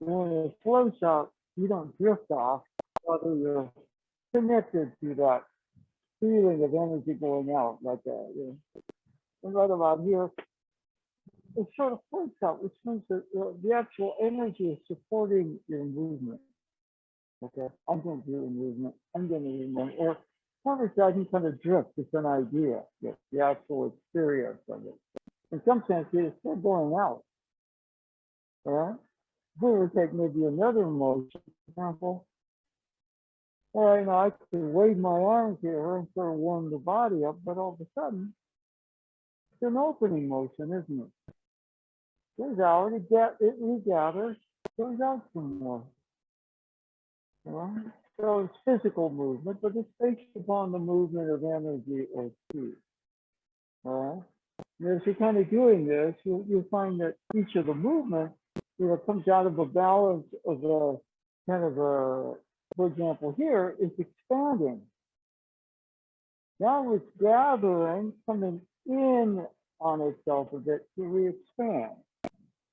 When it floats out, you don't drift off, whether you're connected to that feeling of energy going out like that. You know? And right about here, it sort of floats out, which means that the actual energy is supporting your movement. Okay, I'm going to do a movement. I'm going to do one. Or sometimes I can kind of drift. It's an idea, the actual experience of it. In some sense, it's still going out. All right. We would take maybe another emotion, for example. All right, now I can wave my arms here and sort of warm the body up, but all of a sudden, it's an opening motion, isn't it? Goes out, it regathers, goes out some more. All right? So it's physical movement, but it's based upon the movement of energy or chi. All right. And as you're kind of doing this, you'll find that each of the movements, comes out of a balance of a kind of a, for example, here it's expanding. Now it's gathering, coming in on itself a bit to re-expand.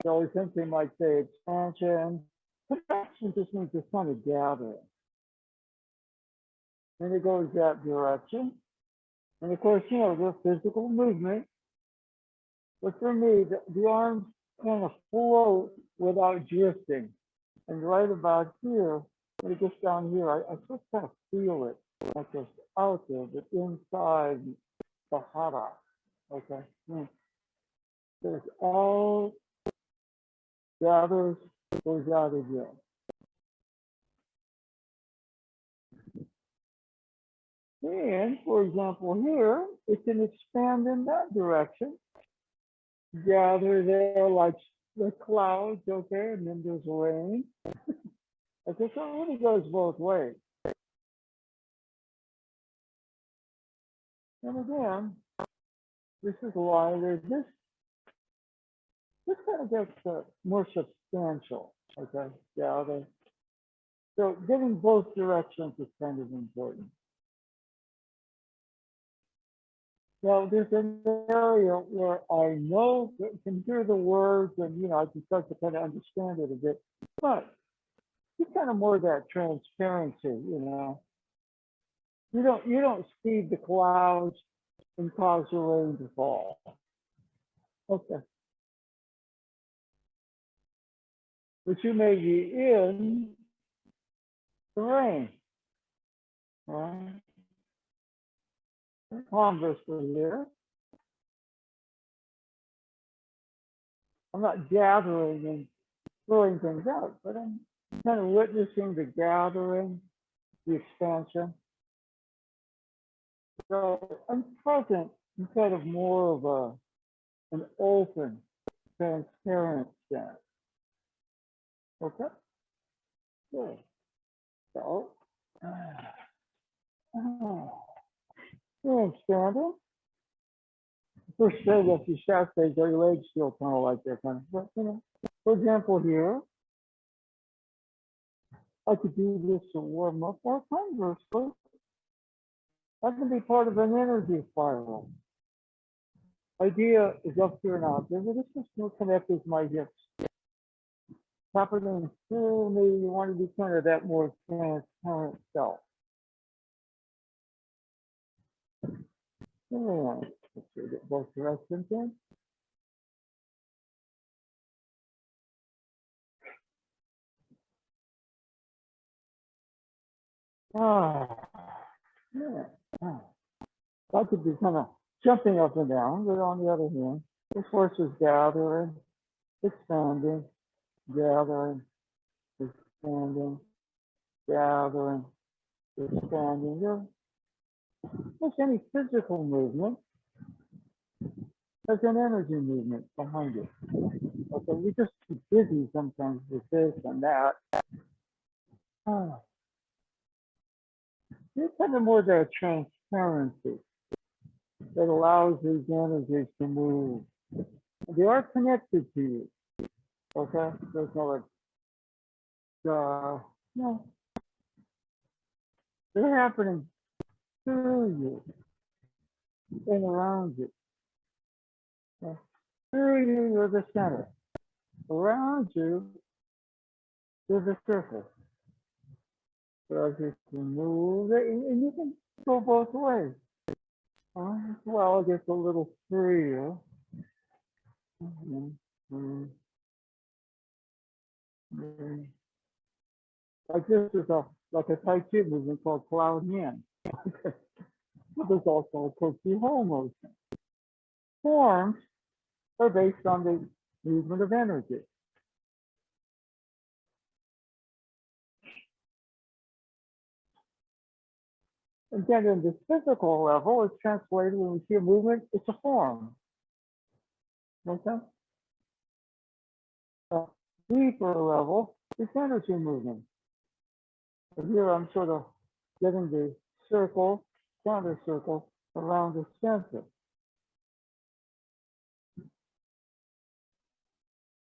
So essentially might say expansion. Contraction just means it's kind of gathering. And it goes that direction. And of course, the physical movement. But for me, the arms kind of float without drifting. And right about here, when it gets down here, I just kind of feel it, not just out there, but inside the hara. Okay. So it's all gathers, goes out again. And for example, here, it can expand in that direction. Gather there like the clouds, okay, and then there's rain. Okay, so it really goes both ways. And again, this is lighter. This kind of gets more substantial, okay, gather. So getting both directions is kind of important. Now, there's an area where I know, can hear the words and, I can start to kind of understand it a bit, but it's kind of more that transparency, You don't see the clouds and cause the rain to fall. Okay. But you may be in the rain. Right? Conversely here, I'm not gathering and throwing things out, but I'm kind of witnessing the gathering, the expansion. So I'm present instead of more of an open, transparent sense. Okay? Good. So, you're expanding. First day that you start stage, your legs feel kind of like they're kind of, for example, here, I could do this to warm up, or conversely, I can be part of an energy spiral. Idea is up here now. This is still connected with my hips. Happening through me, you want to be kind of that more transparent self. And let's see, get both directions in. Yeah. I could be kind of jumping up and down, but on the other hand, this force is gathering, expanding, gathering, expanding, gathering, expanding. Just any physical movement, there's an energy movement behind it. Okay, we just get busy sometimes with this and that. It's kind of more that transparency that allows these energies to move. They are connected to you. Okay, there's no no, they're happening through you and around you. Okay? Through you, you're the center. Around you, There's a circle. So as you can move it, and you can go both ways. Well, it gets a little freer. Mhm, mhm, mhm. Like this is like a Tai Chi movement called cloud hand. But there's also a cookie hole motion. Forms are based on the movement of energy. And then in this physical level, it's translated when we see a movement, it's a form. Okay? A deeper level, it's energy movement. And here I'm sort of getting the circle, counter circle around the center.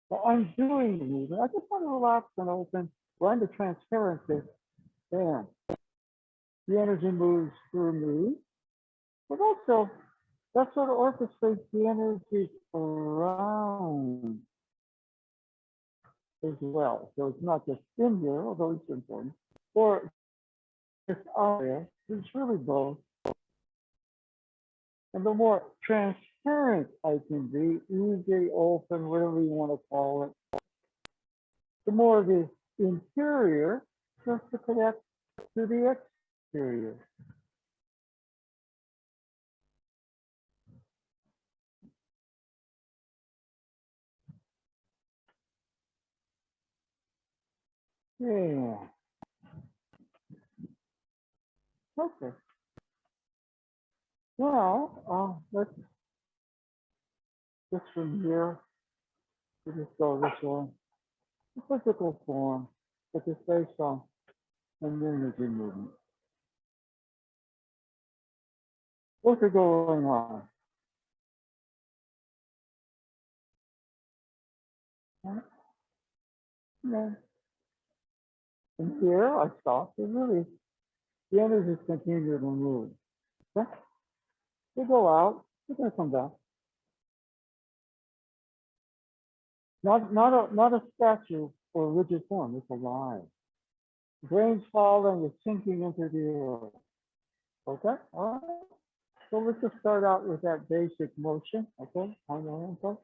Well, I'm doing the movement. I just want to relax and open, run the transparency. Bam. The energy moves through me, but also that sort of orchestrates the energy around as well. So it's not just in here, although it's important, or just out there. It's really both. And the more transparent I can be, easy, open, whatever you want to call it, the more the interior starts to connect to the exterior. Yeah. Okay. Well, let's just from here, we just go this way. The physical form, which is based on an energy movement. What's going on? Yeah. And here I stop. And really, the energies continue to move. Okay? They go out. They're going to come back. Not a statue or a rigid form. It's alive. Grains falling, it's sinking into the earth. Okay? All right. So let's just start out with that basic motion. Okay? On your hand, okay?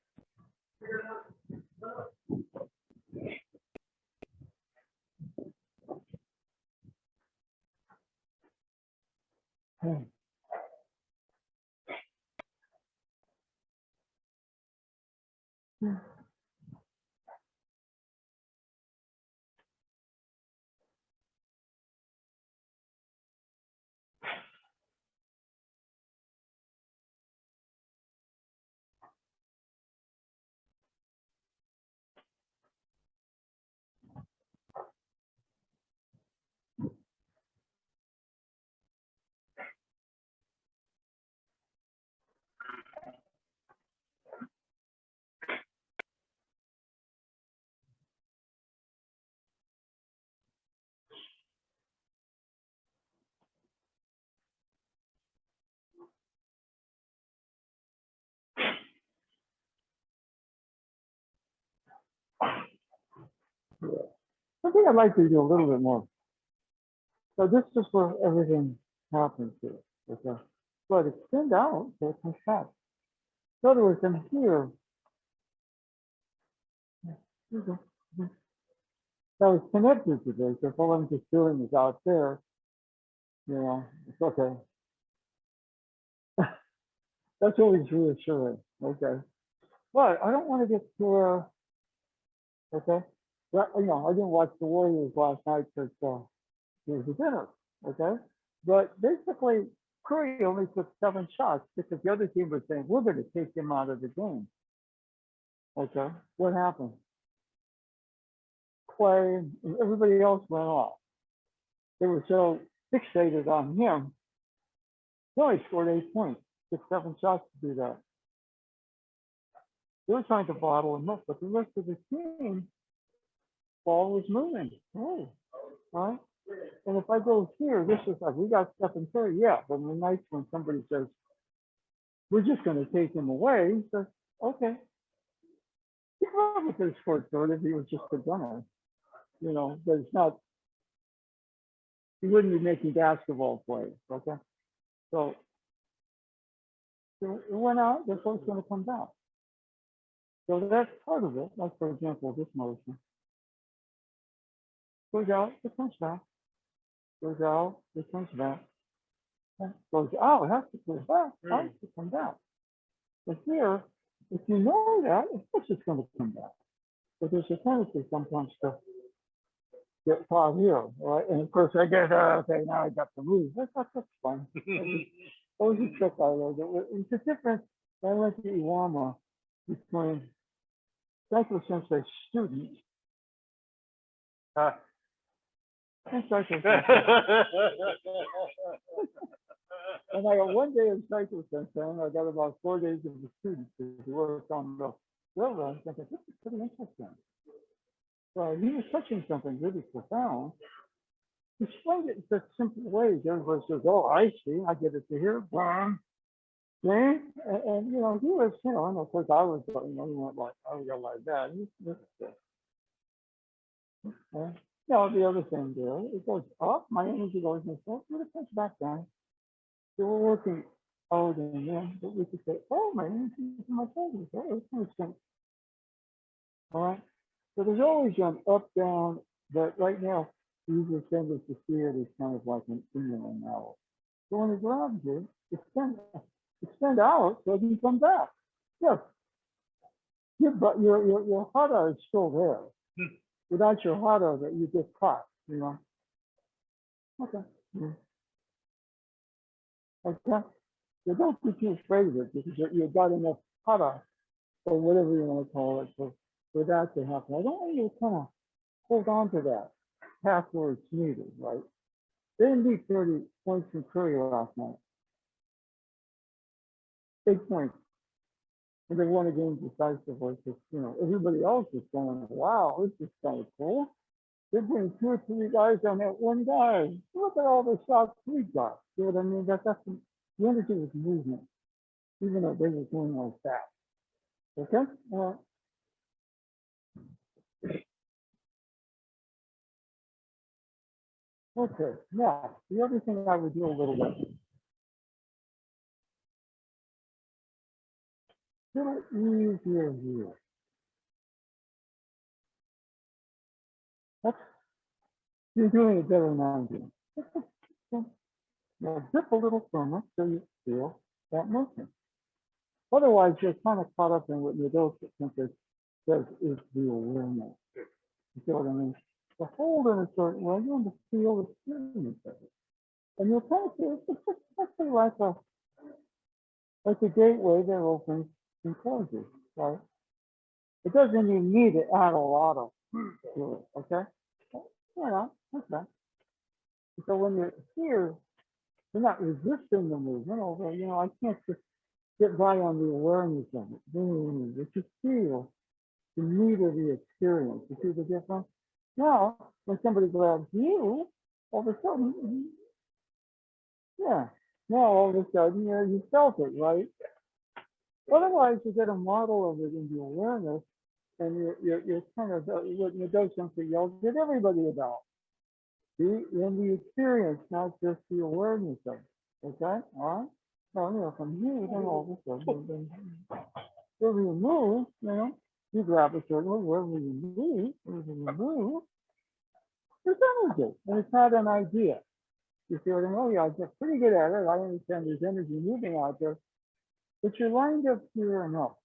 I think I'd like to do a little bit more. So this is where everything happens here. Okay? But extend out, so it comes back. In other words, I'm here. That was connected to this. If all I'm just doing is out there, it's okay. That's always reassuring. Okay. But I don't want to get to okay. Well, I didn't watch the Warriors last night because it was a dinner. Okay. But basically, Curry only took 7 shots because the other team was saying, we're going to take him out of the game. Okay. What happened? Clay and everybody else went off. They were so fixated on him. He only scored 8 points. Took 7 shots to do that. They were trying to bottle him up, but the rest of the team, ball was moving. Oh, right. And if I go here, this is like, we got Stephen Curry. Yeah, but the nights when somebody says, we're just going to take him away, he says, okay. He probably could have scored 30 if he was just a gunner. but it's not, you wouldn't be making basketball plays, okay? So it went out, the force going to come back. So that's part of it. Like, for example, this motion goes out, it comes back, goes out, it comes back, goes out, it has to go back, out, it comes back. But here, if you know that, of course it's going to come back. But there's a tendency sometimes to get caught here, right? And of course I get, okay, now I got to move. That's fine. Always a trick I learned. It's a difference. I went to Iwama between Psycho Sensei students and Psycho Sensei. And I got 1 day of Psycho Sensei, and I got about 4 days of the students who worked on the railroad. I think this is pretty interesting. So he was touching something really profound. He explained it in such simple ways. Everybody says, "Oh, I see. I get it to here." Bam. And he was, and of course I was, he went like, I would go like that. The other thing there, it goes up, my energy goes in but it comes back down. So we're working out and in, but we could say, oh, my energy is in my shoulders. Oh, it's constant. All right. So there's always an up, down, but right now, we usually tend to see it as kind of like an in and out. So when it grabs you, extend out so it can come back. Yes. But your hara is still there. Without your hara, that you get caught, Okay. Okay. So don't be too afraid of it because you've got enough hara or whatever you want to call it for that to happen. I don't want you to kind of hold on to that past where it's needed, right? They didn't beat 30 points from Curry last night. 8 points. And they won a game decisively because, everybody else is going, wow, this is kind of cool. They're putting 2 or 3 guys on that one guy. Look at all the shots we got. You know what I mean? That's the energy was movement, even though they were going like that. Okay? Okay. Now, the other thing I would do a little bit. Little easier here. That's, you're doing it better than I'm doing. Now, dip a little firmer so you feel that motion. Otherwise, you're kind of caught up in what your dose says is the awareness. You see what I mean? To hold in a certain way, you want to feel the experience of it. And you'll kind of feel it's just actually like a gateway that opens and closes, right? It doesn't even need to add a lot of to it, okay? Okay. So when you're here, you're not resisting the movement, although, I can't just get by on the awareness of it. But you feel the need of the experience. You see the difference? Now, when somebody grabs you, all of a sudden, yeah. Now all of a sudden, you felt it, right? Otherwise, you get a model of it in the awareness, and you're kind of what Nadoshimsa yells at everybody about. See, in the experience, not just the awareness of it. Okay, all right. Now, from here, then all of a sudden, wherever you move, you grab a certain way. Wherever you move, there's energy, and it's not an idea. You see what I mean? Oh, yeah, I get pretty good at it. I understand there's energy moving out there, but you're lined up here enough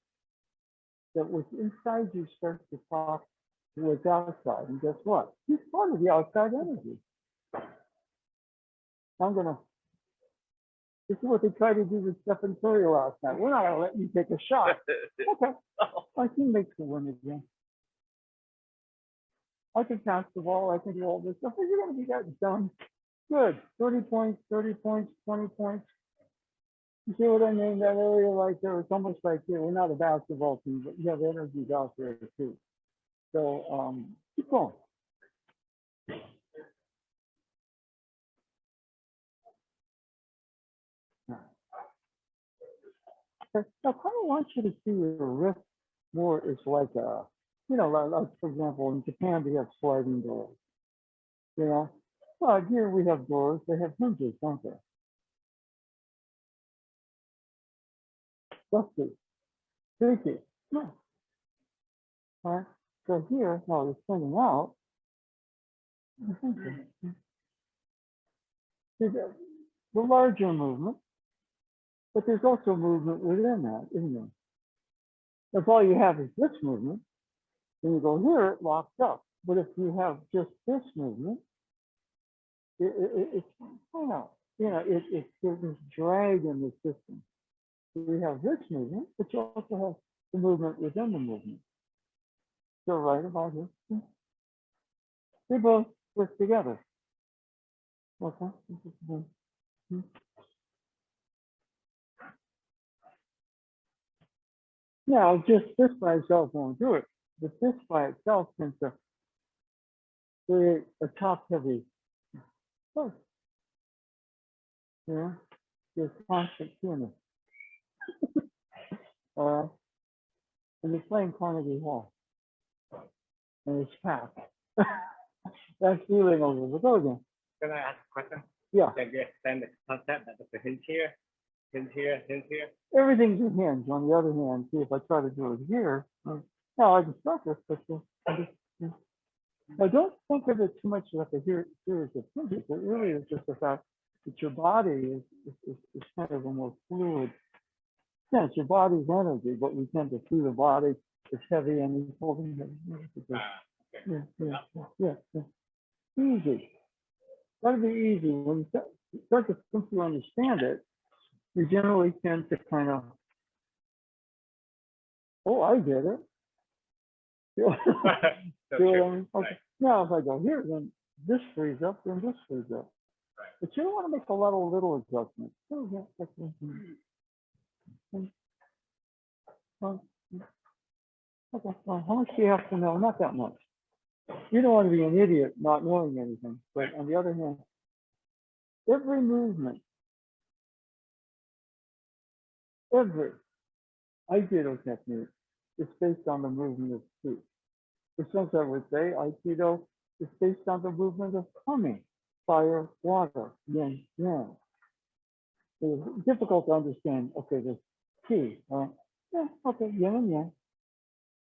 that what's inside you starts to talk to what's outside. And guess what? He's part of the outside energy. This is what they tried to do with Stephen Curry last night. We're not going to let you take a shot. Okay. My team makes the win again. I can pass the ball. I can do all this stuff. But you're going to be that done. Good. 30 points, 20 points. You see what I mean? That area right there, it's almost like we're not a basketball team, but you have energies out there too. So keep going. I kind of want you to see your wrist more as like a like for example, in Japan, they have sliding doors, you know. Well, here we have doors, they have hinges, don't they? Dusty, creaky. No, right? So here, now it's swinging out, the hinges. There's the larger movement, but there's also movement within that, isn't there? If all you have is this movement, then you go here, it locks up. But if you have just this movement, it's kind of, there's this drag in the system. So we have this movement, but you also have the movement within the movement. So right about here, they both work together. Okay. Now, just this by itself won't do it. But this by itself tends to create a top-heavy force. Yeah, there's constant tuning. And you're playing Carnegie Hall, and it's packed. That feeling over the go again. Can I ask a question? Yeah. Can you explain the concept that the hinge here, hinge here, hinge here? Everything's a hinge. On the other hand, see if I try to do it here. No, I can start this, but I don't think of it too much like a series of hinges. It really is just the fact that your body is kind of a more fluid sense. Your body's energy, but we tend to see the body is heavy and he's holding it. Yeah. Easy. Gotta be easy. When you start to think you understand it, you generally tend to kind of, oh, I get it. See what I mean? Okay. Now, if I go here, then this frees up, then this frees up. But you don't want to make a lot of little adjustments. Okay, well, how much do you have to know? Not that much. You don't want to be an idiot not knowing anything. But on the other hand, every movement, every Aikido technique is based on the movement of truth. For sense, I would say Aikido is based on the movement of coming, fire, water, yin, yang. It's difficult to understand, okay, this Qi, right? Yeah, okay, yin and yang.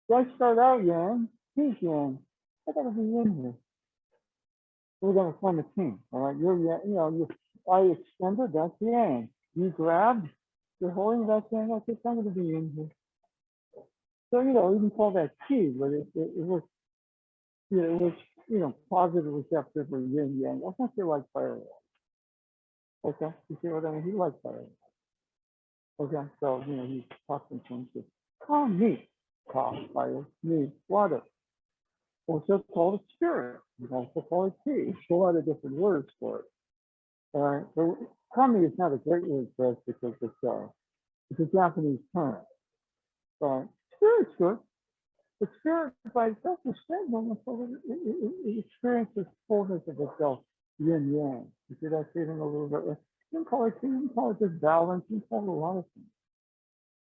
So I start out yang, he's yang. I gotta be in here. We're gonna form a team, all right? I extended, that's yang. You grabbed, you're holding that yang, okay, I'm gonna be in here. So, you can call that Qi, but it was, positive, receptive, or yin yang. I think they like fire. Okay, you see what I mean? He likes fire. Okay, so, he talks in terms of calm, me, calm, fire, me, water. Also called a spirit. You also call it Qi. There's a lot of different words for it. All right, so kami is not a great word for us because it's a Japanese term. Spirit's good. The spirit by itself is stable, so it experiences fullness of itself, yin yang. You see that feeling a little bit? You can call it Qi, you can call it just balance, you can call it a lot of things.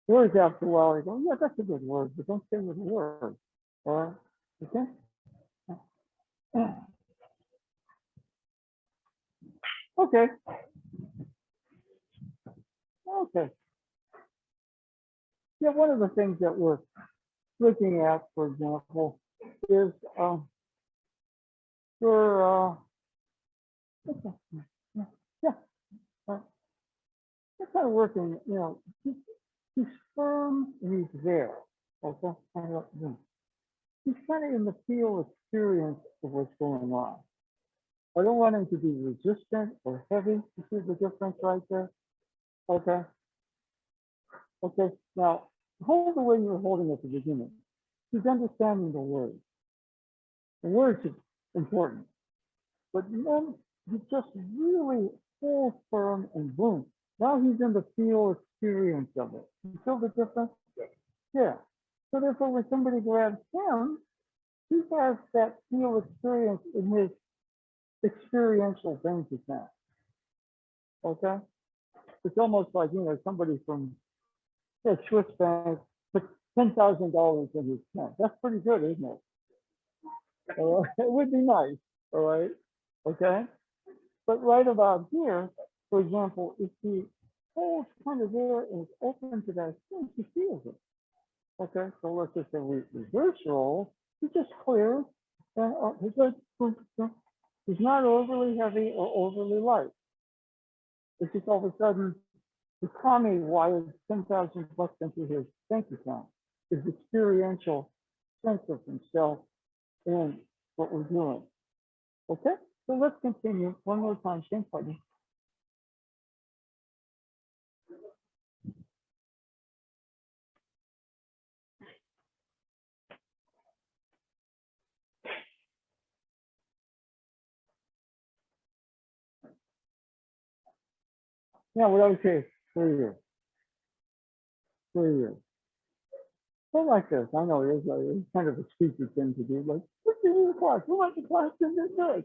Words after a while, you go, yeah, that's a good word, but don't say with a word. All right, okay? Okay. Okay. Yeah, one of the things that we're looking at, for example, is we're we're kind of working, he's firm and he's there. Okay. He's kind of in the field experience of what's going on. I don't want him to be resistant or heavy. You see the difference right there? Okay. Okay. Now, hold the way you were holding at the beginning. He's understanding the words. The words is important. But then he just really full firm and boom. Now he's in the feel experience of it. You feel the difference? Yeah. So therefore, when somebody grabs him, he has that feel experience in his experiential bank account. Okay? It's almost like, somebody from Swiss bank puts $10,000 in his tent. That's pretty good, isn't it? All right. It would be nice. All right. Okay. But right about here, for example, if the whole kind of air is open to that thing, he feels it. Okay. So let's just say we reverse roll. He just clears. And he's not overly heavy or overly light. It's just all of a sudden, the Kami wires 10,000 bucks into his bank account. His experiential sense of himself and what we're doing. Okay, so let's continue one more time. Same party. Yeah, what I would say, 3 years. 3 years. Not like this. I know it's kind of a stupid thing to do. Like, what's the class? Who went to class in this day?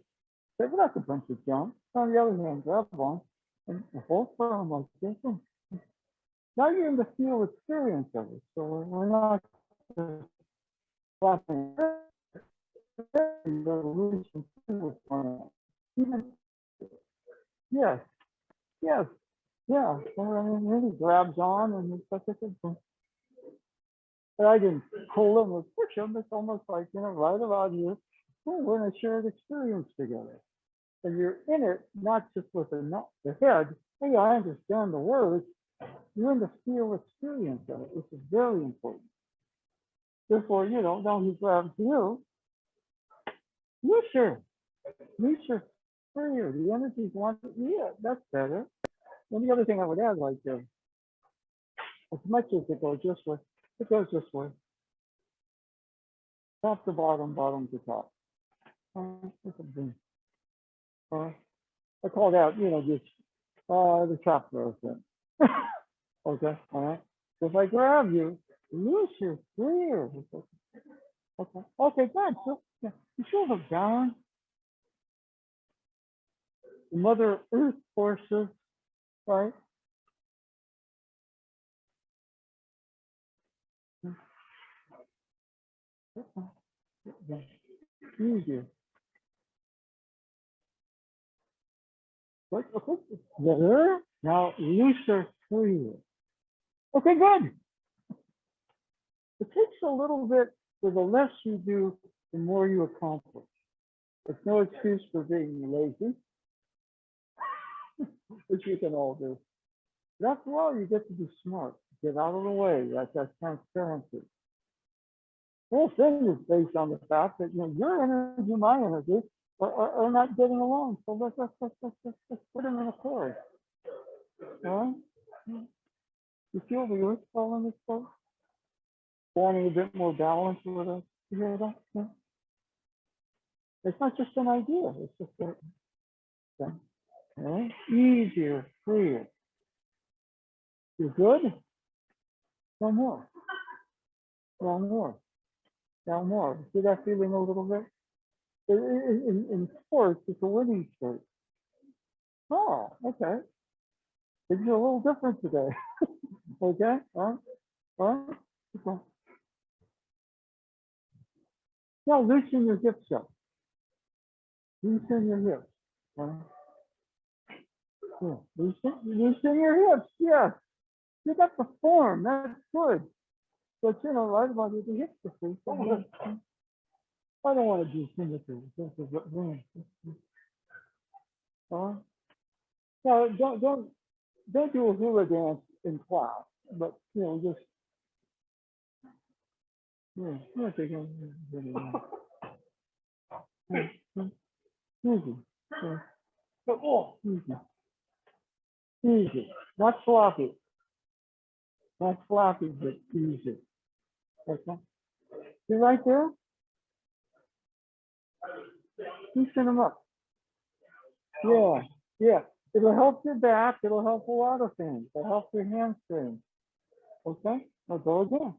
Say, well, that's a bunch of junk. On the other hand, grab one and the whole firm like this. Now you're in the field experience of it. So we're not just clapping. Revolution was going on. Even, yes, yes, yeah. Well, I mean, really grabs on and it's such a good thing. But I didn't pull him or push him. It's almost like, right about here, oh, we're in a shared experience together. And you're in it, not just with the head. Hey, I understand the words. You're in the field experience of it, which is very important. Therefore, now he grabs you. Looser freer. The energies want it. Yeah, that's better. And the other thing I would add, like, as much as it goes this way, it goes this way. Top to bottom, bottom to top. I call that, just the chakra thing. Okay, all right. So if I grab you, looser, freer. Okay, good. So you feel the balance. The Mother Earth forces, right? Easier. Okay. There. Now looser, freer. Okay, good. It takes a little bit, for the less you do, the more you accomplish. There's no excuse for being lazy, which you can all do. But after all, you get to be smart. Get out of the way. That's transparency. The whole thing is based on the fact that your energy, my energy, are not getting along. So let's put them in a chord. All right? You feel the earth falling this way? Wanting a bit more balance with us. You hear that? Yeah. It's not just an idea. It's just a thing. Okay. Easier, freer. You're good? No more. One more. Now more. See that feeling a little bit? In sports, it's a winning streak. Oh, okay. It's a little different today. Okay? All right? Okay. Now loosen your hips up. Loosen your hips. Yeah. Loosen your hips. Yes. You got the form. That's good. But right about the hips are free. I don't want to do symmetry. Now don't do a hula dance in class, but just easy. Easy. Not sloppy. Not sloppy, but easy. Okay. You right there? Loosen them up. Yeah, yeah. It'll help your back. It'll help a lot of things. It'll help your hamstrings. Okay? Now go again.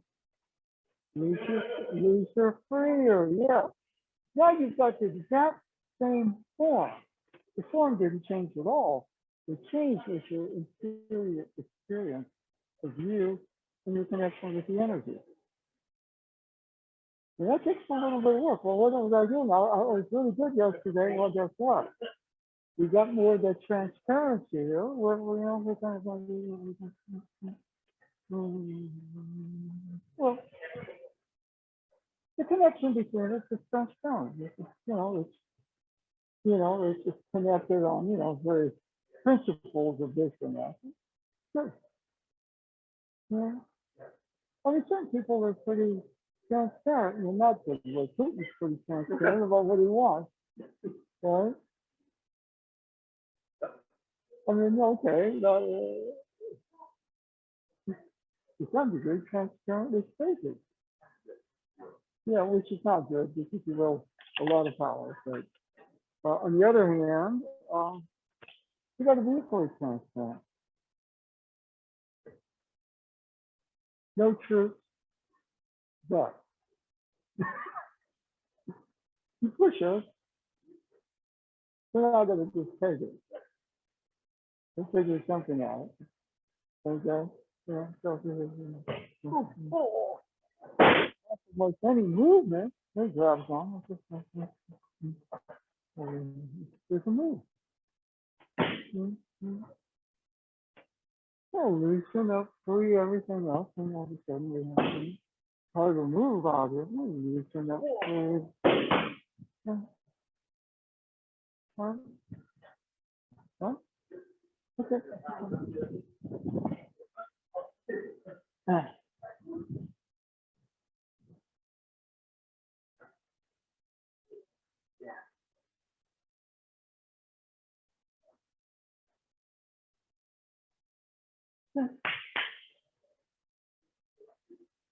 Looser, freer. Yeah. Now you've got the exact same form. The form didn't change at all. The change was your interior experience of you and your connection with the energy. And that takes a little bit of work. Well, what was I doing? I was really good yesterday. Well, guess what? We got more of that transparency here. We're kind of well, the connection between us is transparent. It's just connected on, various principles of this and that. Sure. Yeah. I mean, some people are pretty transparent, and not good. Like Putin's pretty transparent about what he wants, right? I mean, okay, to some degree, transparent is basic. Yeah, which is not good because you will a lot of power. But on the other hand, you got to be equally transparent. No truth, but you push us, we're not going to just take it. We'll figure something out. Okay? Yeah, so like any movement, they grab on. There's a move. So loosen up, free everything else, and all of a sudden we have hard to move, obviously. Loosen up, free. Huh? Okay.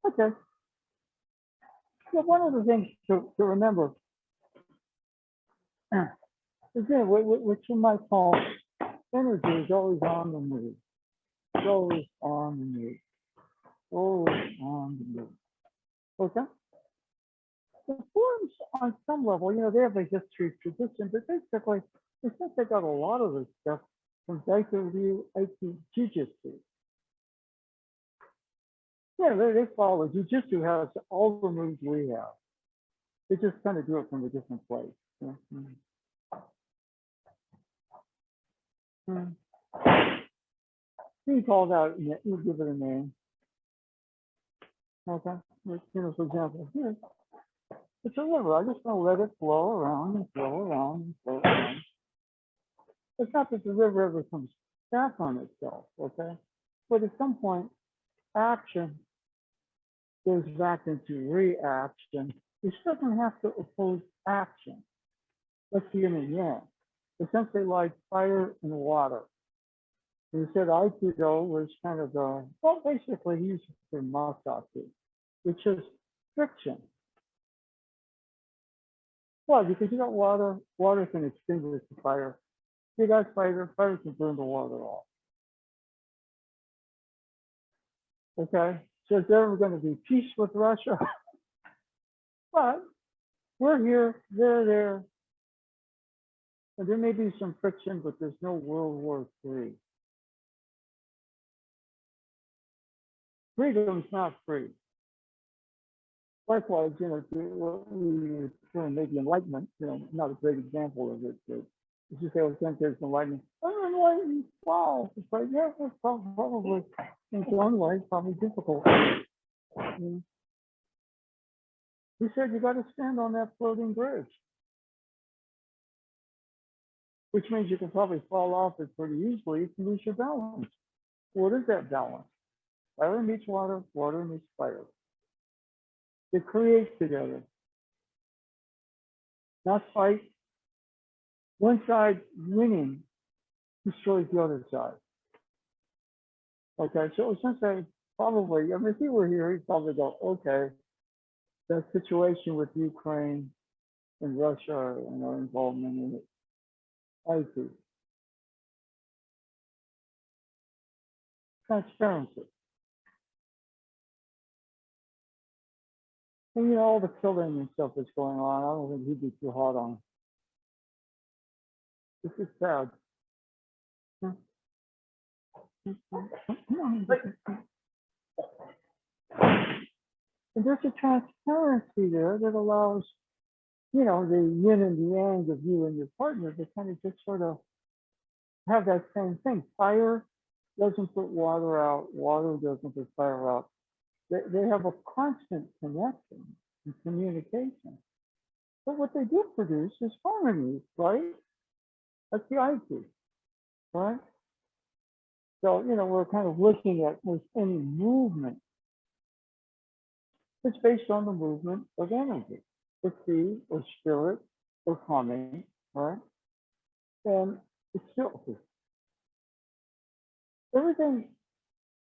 Okay. So one of the things to remember, again, what you might call energy is always on the move. It's always on the move. Always on the move. Okay? The forms on some level, they have a history tradition, but basically, I think they got a lot of this stuff from Daikyu Jiu-Jitsu. Yeah, they follow. Jiu-Jitsu has all the moves we have. They just kind of do it from a different place. Yeah. You call that, you give it a name. Okay. For example, here, it's a river. I just want to let it flow around and flow around and flow around. It's not that the river ever comes back on itself, okay? But at some point, action goes back into reaction. It doesn't have to oppose action. That's the yin and yang. Essentially like fire and water. And he said Aikido was kind of basically he used it for Masaku, which is friction. Well, because you got water, water can extinguish the fire. You got fire, fire can burn the water off. Okay, so is there ever going to be peace with Russia? But we're here, they're there. And there may be some friction, but there's no World War III. Freedom's not free. Likewise, maybe enlightenment, not a great example of it, but if you say, well, there's enlightenment, enlightenment, wow, it's like, yeah, it's probably, in its own way, probably difficult. He said, you got to stand on that floating bridge, which means you can probably fall off it pretty easily. You can lose your balance. What is that balance? Fire meets water, water meets fire. They create together, not fight. One side winning destroys the other side. Okay, so essentially, probably, I mean, if he were here, he'd probably go, okay, that situation with Ukraine and Russia and our involvement in it, I see. Transparency. And all the killing and stuff that's going on, I don't think he'd be too hard on. This is sad. And there's a transparency there that allows, you know, the yin and the yang of you and your partner to kind of just sort of have that same thing. Fire doesn't put water out, water doesn't put fire out. They have a constant connection and communication. But what they do produce is harmony, right? That's the idea, right? So, you know, we're kind of looking at with any movement. It's based on the movement of energy, or chi, or spirit, or humming, right? And it's still everything.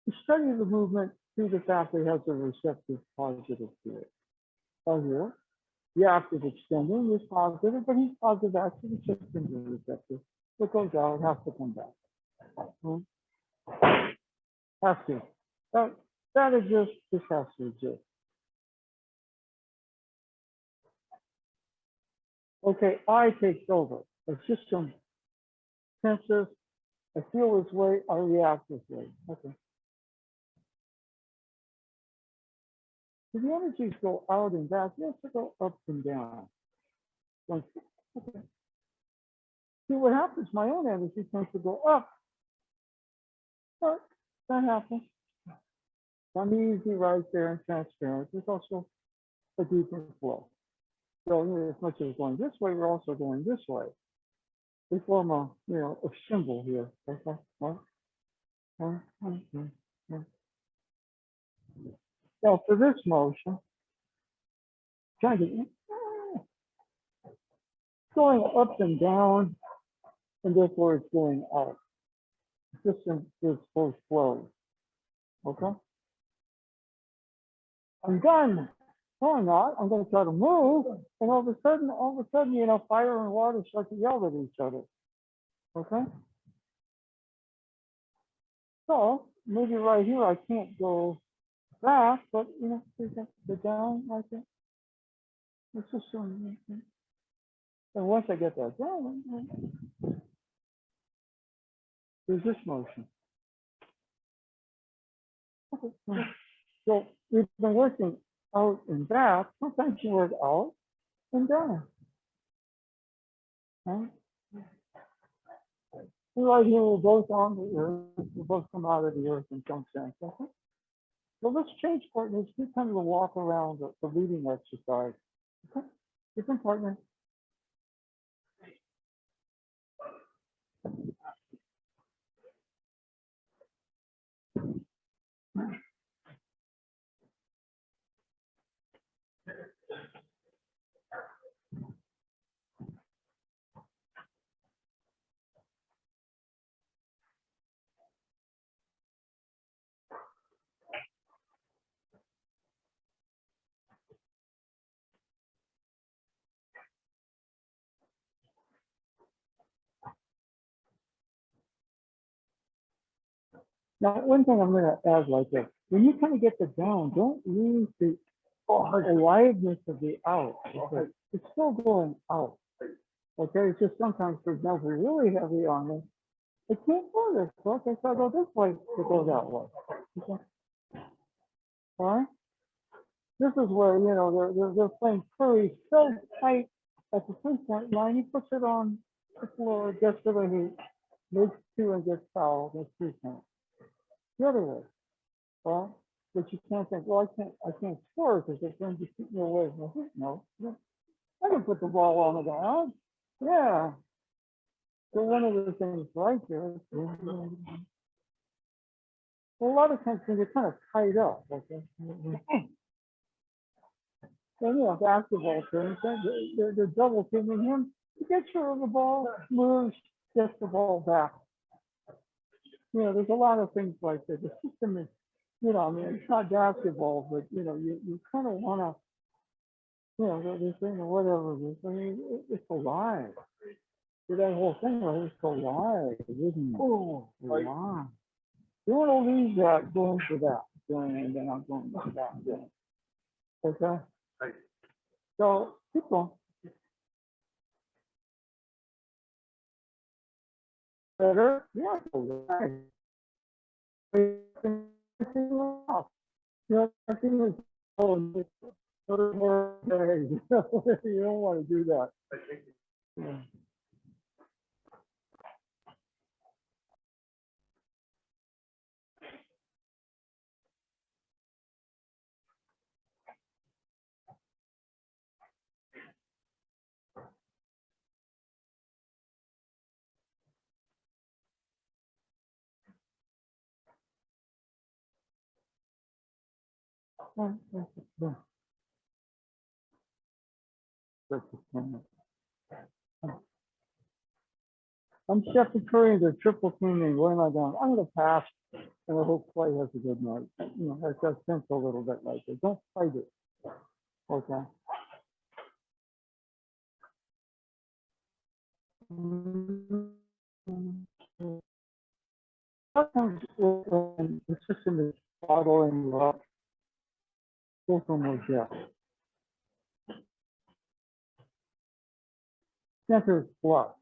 You study the movement through the fact that it has a receptive positive to it. Oh, here, the active extending is positive, but he's positive actually shifting to receptive. What goes out has to come back. Hmm? Has to. That exists, this has to exist. Okay, I takes over. The system senses, I feel this way, I react this way. Okay. So the energies go out and back, they have to go up and down. Okay. See what happens, my own energy tends to go up. But that happens. I'm easy right there and transparent. There's also a deeper flow. So as much as going this way, we're also going this way. They form a, you know, a symbol here. Okay. Now for this motion, trying to going up and down, and therefore it's going out. The system is both flows. Okay. I'm done. No, I'm not. I'm going to try to move, and all of a sudden, you know, fire and water start to yell at each other. Okay. So maybe right here I can't go back, but you know, the down like that. It's just so. And once I get that down, there's this motion. Okay. So we've been working out and back. Sometimes you work out and down. Right? Right here, we're both on the earth. We both come out of the earth in some sense. Okay? So let's change partners. Do kind of a walk around the leading exercise. Okay? Different partner. Now, one thing I'm going to add like this, when you kind of get the down, don't lose the aliveness of the out. Okay? It's still going out. Okay, it's just sometimes, for example, really heavy on it. It can't go this way. Okay, so I go this way to go that way. Okay. All right. This is where, you know, they're playing curry so tight at the 3-point line. He puts it on the floor, gets to the heat, makes 2 and gets fouled. That's 3 points. The other way. Well, but you can't think, well, I can't score because it's going to keep me away from the hoop. No, I can put the ball on the ground. Yeah. So one of the things right there, a lot of times when you're kind of tied up, okay. So, you know, basketball terms, they're double teaming him. He gets rid of the ball, moves, gets the ball back. You know, there's a lot of things like that. The system is, you know, I mean, it's not basketball, but, you know, you kind of want to, you know, this thing or whatever it is. I mean, it's alive. So that whole thing, right, it's alive, isn't it? Oh, alive. You want to leave that going for that, and then I'm going for that. Yeah. Okay. Right. So keep going. Better, yeah. Right. Nothing is oh, no more days. You don't want to do that. Yeah. I'm Chef Curry, the triple teaming. What am I doing? I'm going to pass, and I hope play has a good night. You know, that's just sense a little bit like it. Don't fight it. Okay. Sometimes when the system is bottling you up, go somewhere else. Center is flux.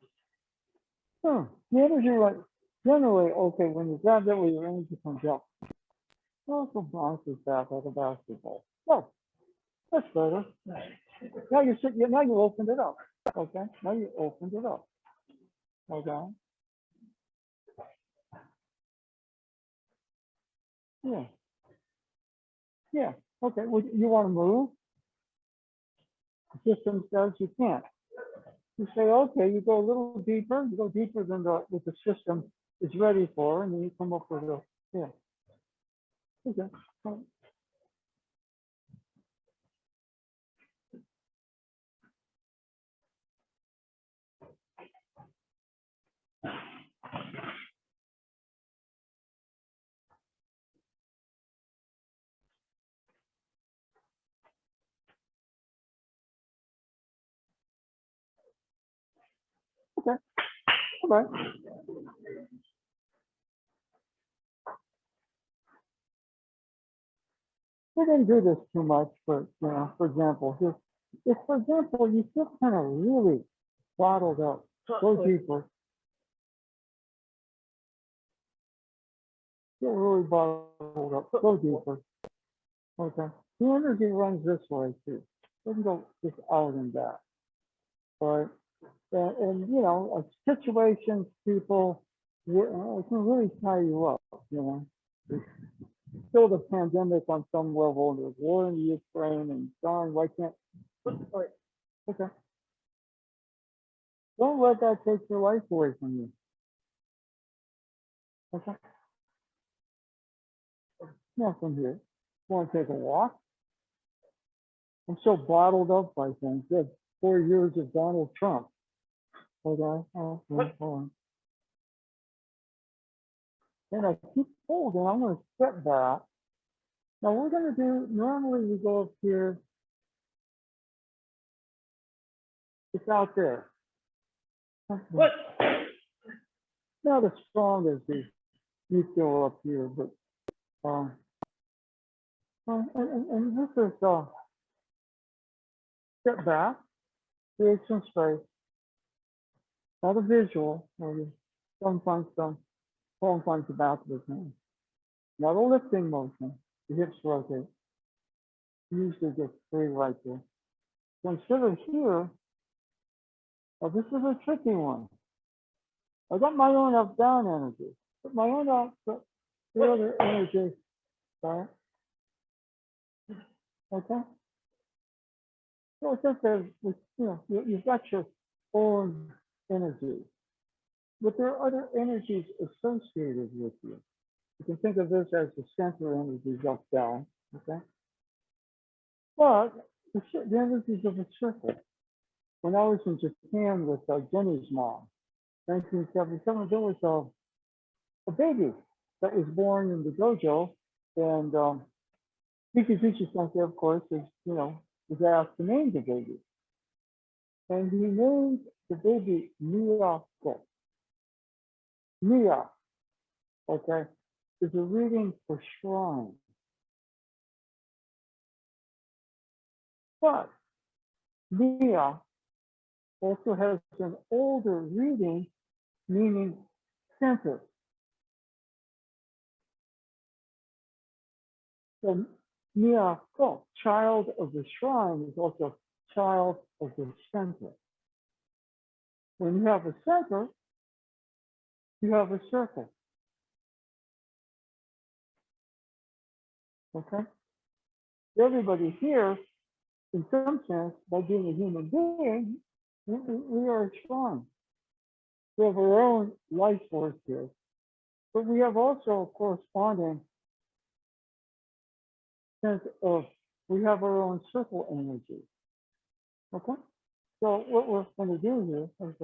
The energy, like, generally, okay, when you grab that way, your energy comes up. Also bounces back like a basketball. Oh, that's better. Now now you opened it up. Okay, now you opened it up. Okay. Yeah. Yeah. Okay. Well, you want to move? The system says you can't. You say, okay, you go a little deeper. You go deeper than what the system is ready for, and then you come up with a yeah. Okay. Okay. All right. We didn't do this too much, but for example, if for example you feel kind of really bottled up, go deeper. Feel really bottled up, go deeper. Okay. The energy runs this way too. It doesn't go just out and back. Right. And situations, people, it can really tie you up. There's still the pandemic on some level, and there's war in the Ukraine, and darn, why can't? Okay. Don't let that take your life away from you. Okay. Nothing here. Want to take a walk? I'm so bottled up by things. There's 4 years of Donald Trump. Okay. Oh, hold on. And I keep holding. I'm going to step back. Now we're going to do. Normally we go up here. It's out there. What? Not as strong as the go up here, but and this is step back, create some space, not a visual, maybe some find some, palm finds the back of his hand. Not a lifting motion, the hips rotate. Usually gets 3 right there. So instead of here, now this is a tricky one. I got my own up down energy, but my own up the other energy, right? Okay. So it's just that you've got your own energy, but there are other energies associated with you. You can think of this as the center energies up down, okay? But the energies of a circle. When I was in Japan with Jenny's mom, 1977, there was a baby that was born in the dojo, and Pichi Sensei, of course, was asked to name the baby. And he named the baby Miyako. Miya, okay, is a reading for shrine. But Miya also has an older reading, meaning center. So Miyako, child of the shrine, is also child of the center. When you have a center, you have a circle. Okay? Everybody here, in some sense, by being a human being, we are a shrine. We have our own life force here. But we have also a corresponding sense of, we have our own circle energy. Okay? So what we're going to do here, I'm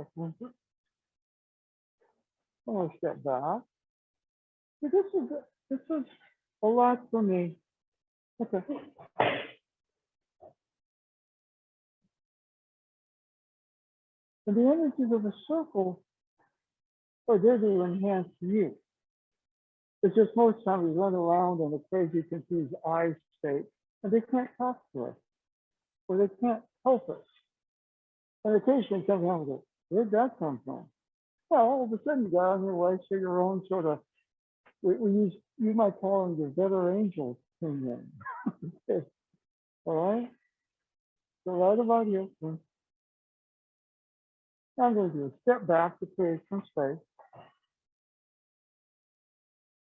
going to step back. So this is a lot for me. Okay. And the energies of a circle are there to enhance you. It's just most times we run around in a crazy, confused I state, and they can't talk to us, or they can't help us. And occasionally something happens, go, where'd that come from? Well, all of a sudden you got on your way, so your own sort of, you might call them your better angels came in. All right? So right about here, I'm going to do a step back to create some space.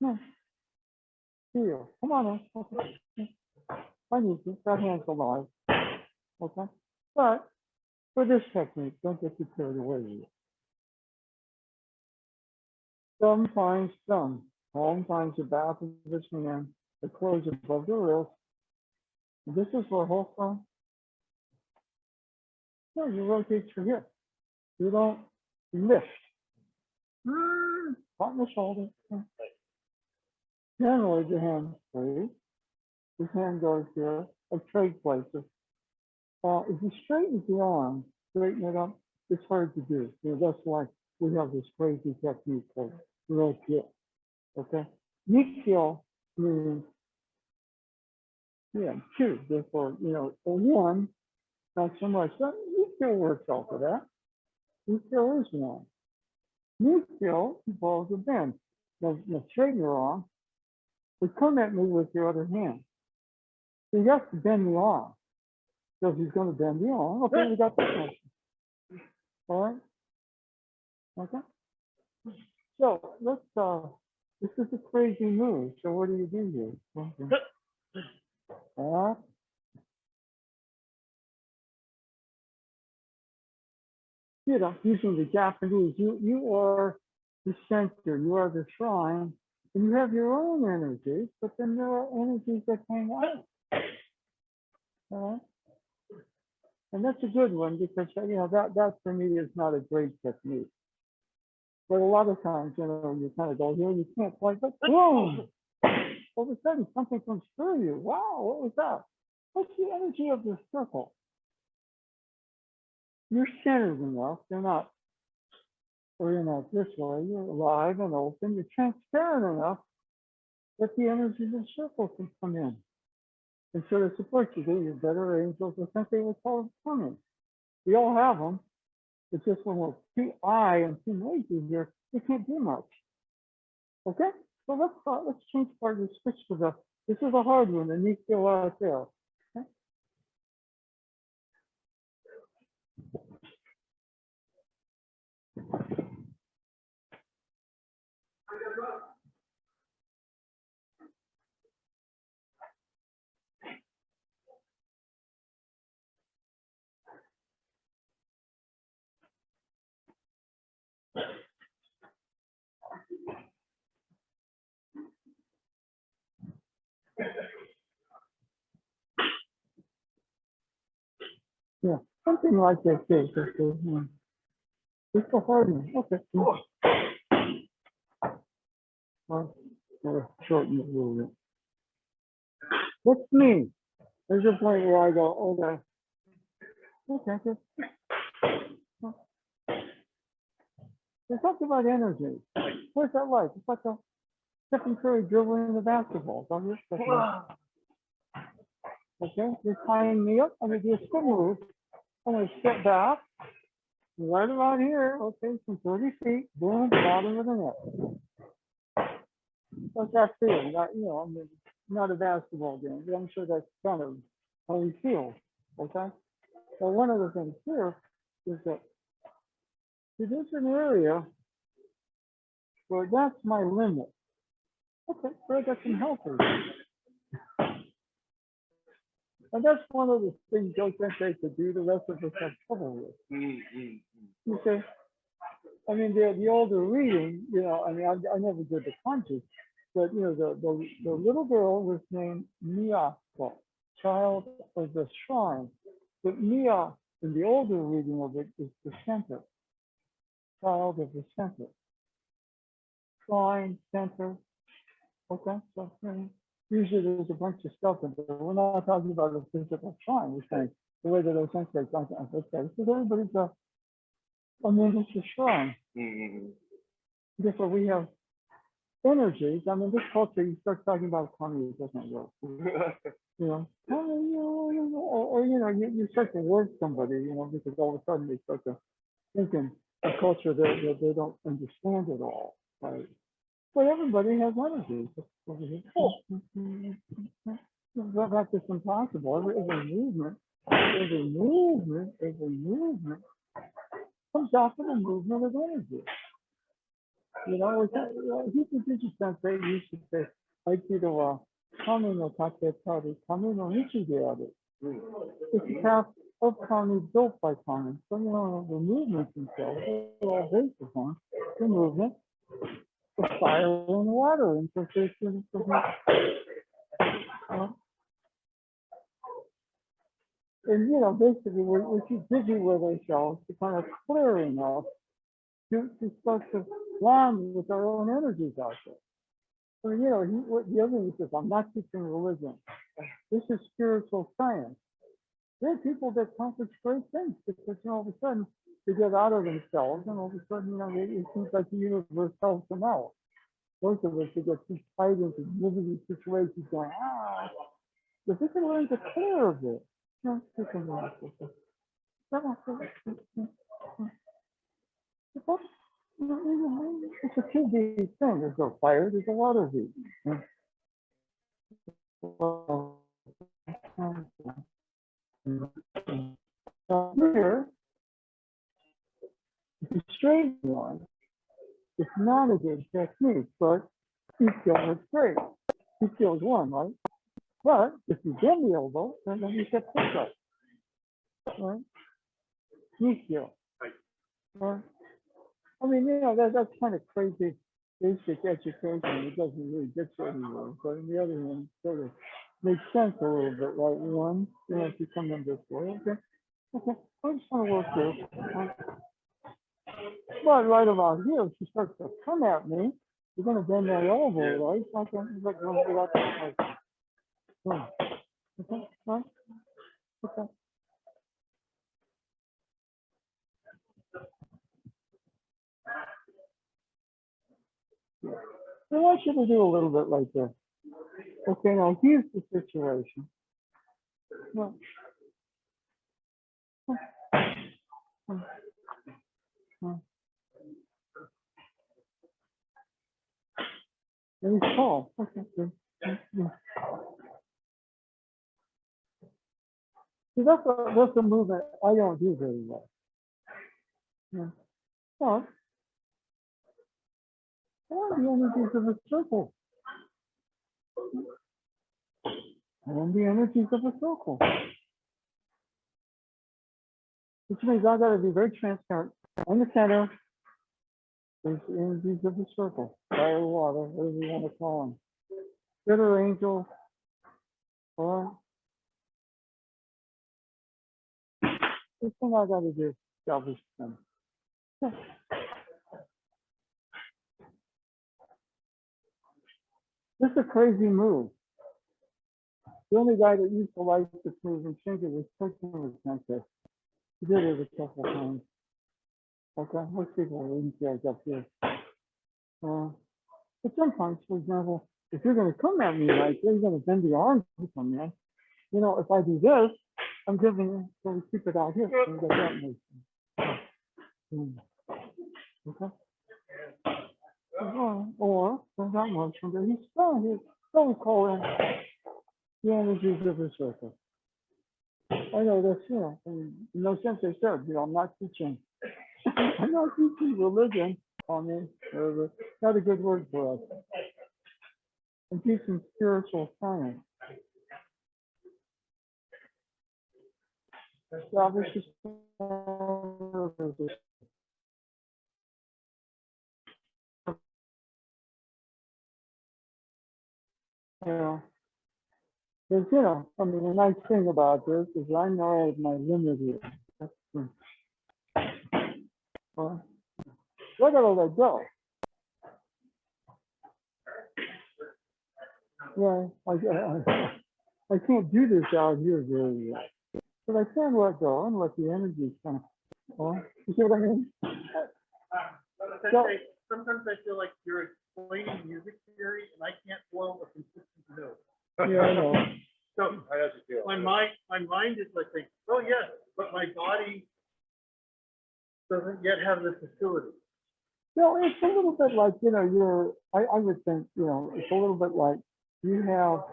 No. Feel. Come on in. Okay. I need you. That hand's alive. Okay. But for this technique, don't get too carried away with it. Thumb finds thumb. Palm finds the back of this hand. The close above the wrist. And this is for whole thumb. No, you rotate your hip. You don't lift. On the shoulder. Generally, the hand free. This hand goes here. A trade places. If you straighten the arm, straighten it up, it's hard to do. You know, that's why we have this crazy technique called rotate. Okay? Nikyo means, yeah, two. Therefore, you know, a one, not so much. So Nikyo works off of that. Nikyo is one. Nikyo involves a bend. Now straighten your arm, but come at me with your other hand. So you have to bend the arm. So if he's going to bend the arm, okay, we got that motion. All right? Okay? So let's, this is a crazy move. So what do you do here? Okay. All right. You know, using the Japanese, you are the center, you are the shrine, and you have your own energies, but then there are energies that hang out. All right? And that's a good one because, you know, that for me is not a great technique. But a lot of times, you know, you kind of go here, you can't quite, but boom! All of a sudden, something comes through you. Wow, what was that? What's the energy of the circle? You're centered enough, you're not this way, you're alive and open, you're transparent enough that the energy of the circle can come in and sort of support you. Your better angels, or something we call coming. We all have them. It's just when we're too I and too noisy here, we can't do much. Okay? So let's change part of the switch to the, this is a hard one, the Nikyo out there. Okay? Yeah, something like that. It's a hard one. Okay. Well, shorten it a little bit. What's me? There's a point where I go, okay. Okay, good. They talked about energy. What's that like? It's like a Stephen Curry dribbling the basketball. Don't you? Okay, you're tying me up. I'm going to do a spin move. I'm going to step back. Right about here. Okay, from 30 feet. Boom, bottom of the net. What's that feel? You know, not a basketball game, but I'm sure that's kind of how he feels. Okay. So one of the things here is that it is an area where that's my limit. Okay, so I got some helpers. And that's one of the things Joe Sensei could do, the rest of us have trouble with. You see? I mean, the older reading, you know, I mean, I never did the conscious, but, you know, the little girl was named Miyako, child of the shrine. But Mia, in the older reading of it, is the center, child of the center. Shrine, center, okay? So, you know, usually there's a bunch of stuff in there. We're not talking about a physical shrine. We're saying the way that those senses are okay. So everybody's I mean, it's a shrine. Therefore, we have energies. I mean, this culture, you start talking about karma, it doesn't work. You know, or you know, you start to work somebody, you know, because all of a sudden they start to think in a culture that they don't understand at all, right? But everybody has energy. That's just impossible. Every movement comes out of the movement of energy. You know, he could just say, you should say, Aikido kami no taketari, kami no ichi de aru. It's a path of kami built by kami. So, you know, the movements themselves are all based upon the movement of fire and water. And so and, you know, basically, we're too busy with ourselves to kind of clearing us to start to bond with our own energies out there. So, you know, the other thing is this, I'm not teaching religion. This is spiritual science. There are people that accomplish great things because, you know, all of a sudden they get out of themselves and all of a sudden, you know, it seems like the universe helps them out. Most of us who get too tight into living situations going, if we can learn to clear of it, you know, we can learn to clear. It's a 2D thing. There's a fire, there's a water heat. Here, the straight one, it's not a good technique, but he still looks great. He feels one, right? But if you bend the elbow, then you get push up. Right? Knee skill. Right? I mean, you know, that's kind of crazy basic education. It doesn't really get you anywhere. But on the other hand, it sort of makes sense a little bit, right? One, you know, if you come in this way, okay. Okay, I just want to work this. But right about here, if she starts to come at me, you're going to bend that elbow, right? Okay, like, okay, right? Okay. I want you to do a little bit like this. Okay, now here's the situation. Well, and he's tall. Okay, good. See, that's a movement I don't do very well. Yeah. But the energies of a circle. And the energies of a circle. Which means I gotta be very transparent. In the center is the energies of the circle. Fire, water, whatever you want to call them. Bitter angel, or this thing I gotta do, establish them. This is a crazy move. The only guy that used to like this move and change it was Christian Sensei. He did it a couple times. Okay, most people are in charge up here. But sometimes, for example, if you're going to come at me like you're going to bend the arms from me, you know, if I do this, I'm giving you, so we keep it out here. So we get that motion. Okay. Or there's that motion that he's strong here. So we call in the energies of the circle. I know that's, in no sense I said, I'm not teaching. I'm not teaching religion. I mean, not a good word for us. I'm teaching spiritual science. Establish there's, I mean, the nice thing about this is I know my limit here. I gotta let go. Yeah, I can't do this out here very well. But I can let go and let the energy kind of, you see what I mean? Sometimes I feel like you're explaining music theory and I can't blow a consistent note. Yeah, I know. So my mind is like saying, oh yes, but my body doesn't yet have the facility. No, it's a little bit like, I would think, it's a little bit like you're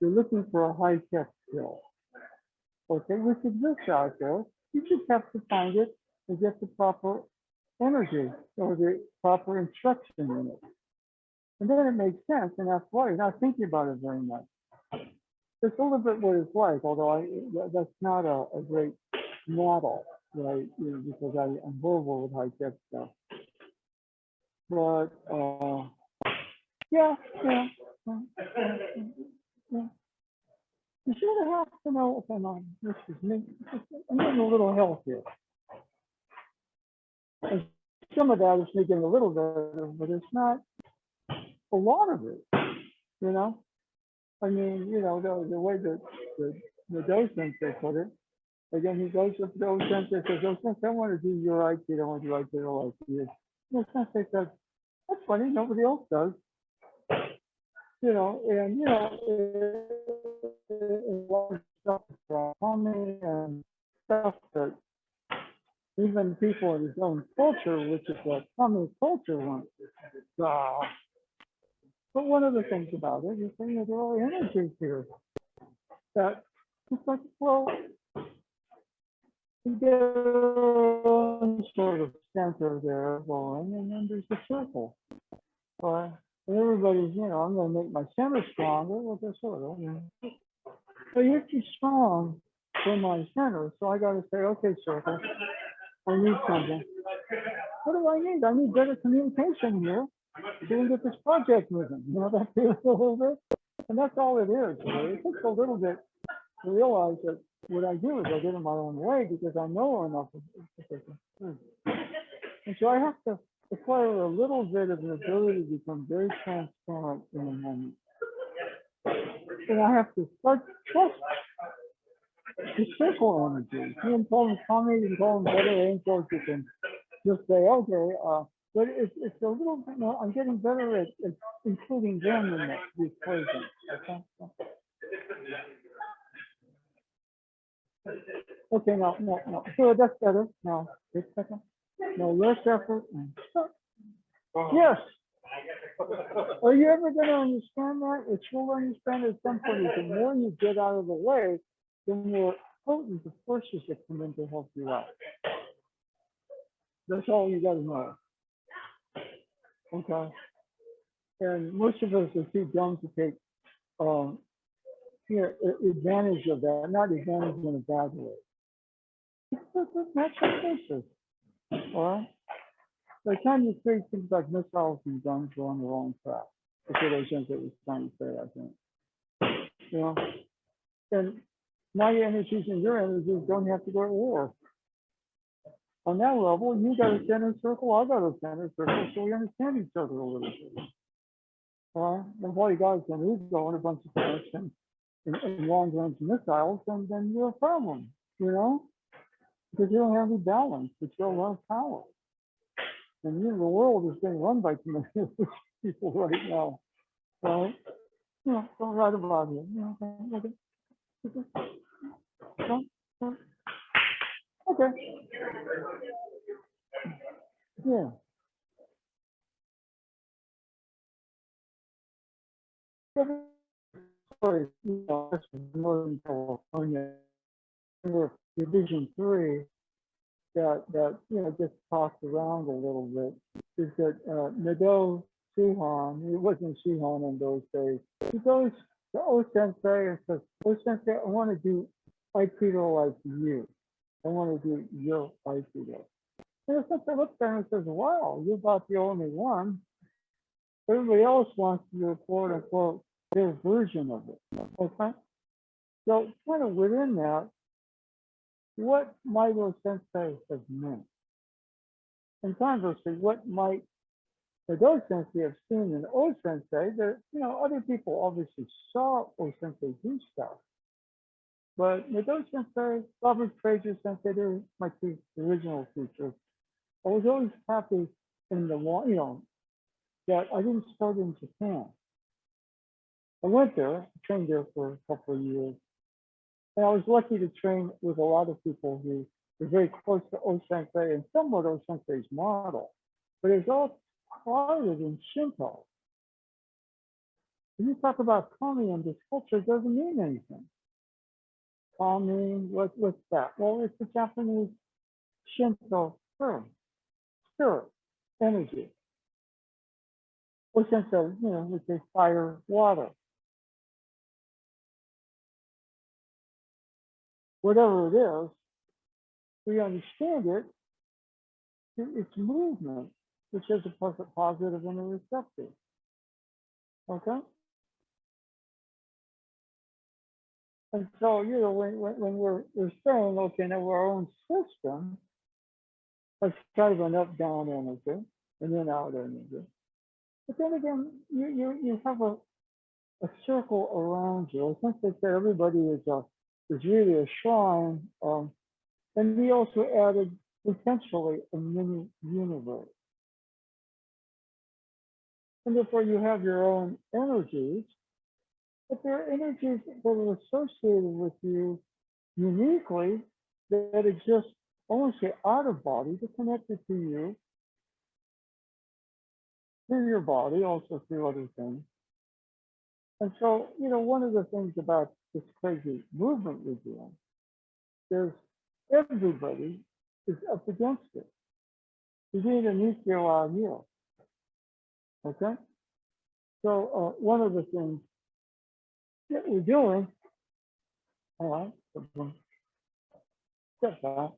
looking for a high-tech skill. Okay, which exists out there. You just have to find it and get the proper energy or the proper instruction in it. And then it makes sense, and that's why you're not thinking about it very much. It's a little bit what it's like, although that's not a great model, right? Because I'm horrible with high-tech stuff. But yeah. You sort of have to know if I'm on. This is me. I'm getting a little help here. And some of that is me getting a little better, but it's not a lot of it. I mean, the way that the docent they put it. Again, he goes to the docent and says, "Docent, I want to do your IT. I want to do IT like you." The sensei says, "That's funny. Nobody else does." And a lot of stuff from plumbing and stuff that even people in his own culture, which is a plumbing culture, want. But one of the things about it is that there are energies here that it's like, well, you get a sort of center there going, and then there's the circle. Everybody's, I'm going to make my center stronger with this sort of. So you're too strong for my center, so I got to say, okay, circle, I need something. What do I need? I need better communication here to get this project moving. That feels a little bit, and that's all it is. Really. It takes a little bit to realize that what I do is I get in my own way because I know enough of it. And so I have to acquire a little bit of an ability to become very transparent in a moment. And I have to start trust the circle energy. You can call them Tommy, you can call them better angels, you can just say, okay, but it's a little bit more, I'm getting better at including them in the equation. Okay, okay, no. So that's better. Now, wait a second. No, less effort. Yes. Are you ever going to understand that? It's you'll understand at some point is the more you get out of the way, the more potent the forces that come in to help you out. That's all you got to know. Okay. And most of us are too dumb to take advantage of that, not advantage in a bad way. It's natural forces. All right. By the time you create things like missiles and guns, you're on the wrong track. That's what I think it was trying to say, I think. And my energies and your energies don't have to go to war. On that level, you got a center circle, I got a center circle, so we understand each other a little bit. And all you got is an ego and a bunch of things and long-range missiles, and then you're a problem, because you don't have any balance, but you don't have power. And the world is being run by too many people right now. Right? Don't write about it. Okay. Yeah. You know, that's Northern California, under Division 3, that you know gets tossed around a little bit is that Nadeau Suhan, it wasn't Suhan in those days, he goes to O Sensei and says, O Sensei, I want to do Aikido like you. I want to do your Aikido. And the sensei looks at him and says, wow, you're about the only one. Everybody else wants to do quote unquote their version of it. Okay? So kind of within that, what might O Sensei have meant? And conversely, what might the Do Sensei have seen in O Sensei that, you know, other people obviously saw O Sensei do stuff. But the Do Sensei, Robert Fraser Sensei, they're my two original teachers. I was always happy in the, you know, that I didn't start in Japan. I went there, trained there for a couple of years. And I was lucky to train with a lot of people who were very close to O Sensei and somewhat O Sensei's model. But it's all clouded in Shinto. When you talk about kami in this culture, it doesn't mean anything. Kami, what's that? Well, it's the Japanese Shinto term, spirit, energy. O Sensei, you know, we say fire, water. Whatever it is, we understand it, it's movement, which is a positive and a receptive. Okay? And so, you know, when we're saying, okay, now we're our own system, that's kind of an up-down energy, and then out energy. But then again, you have a circle around you. I think that everybody is really a shrine. And we also added potentially a mini universe. And therefore you have your own energies, but there are energies that are associated with you uniquely that exist, I won't say out of body, but connected to you through your body, also through other things. And so, you know, one of the things about this crazy movement we're doing is everybody is up against it. You need a nuclear out here. Okay? So one of the things that we're doing, all right, step back.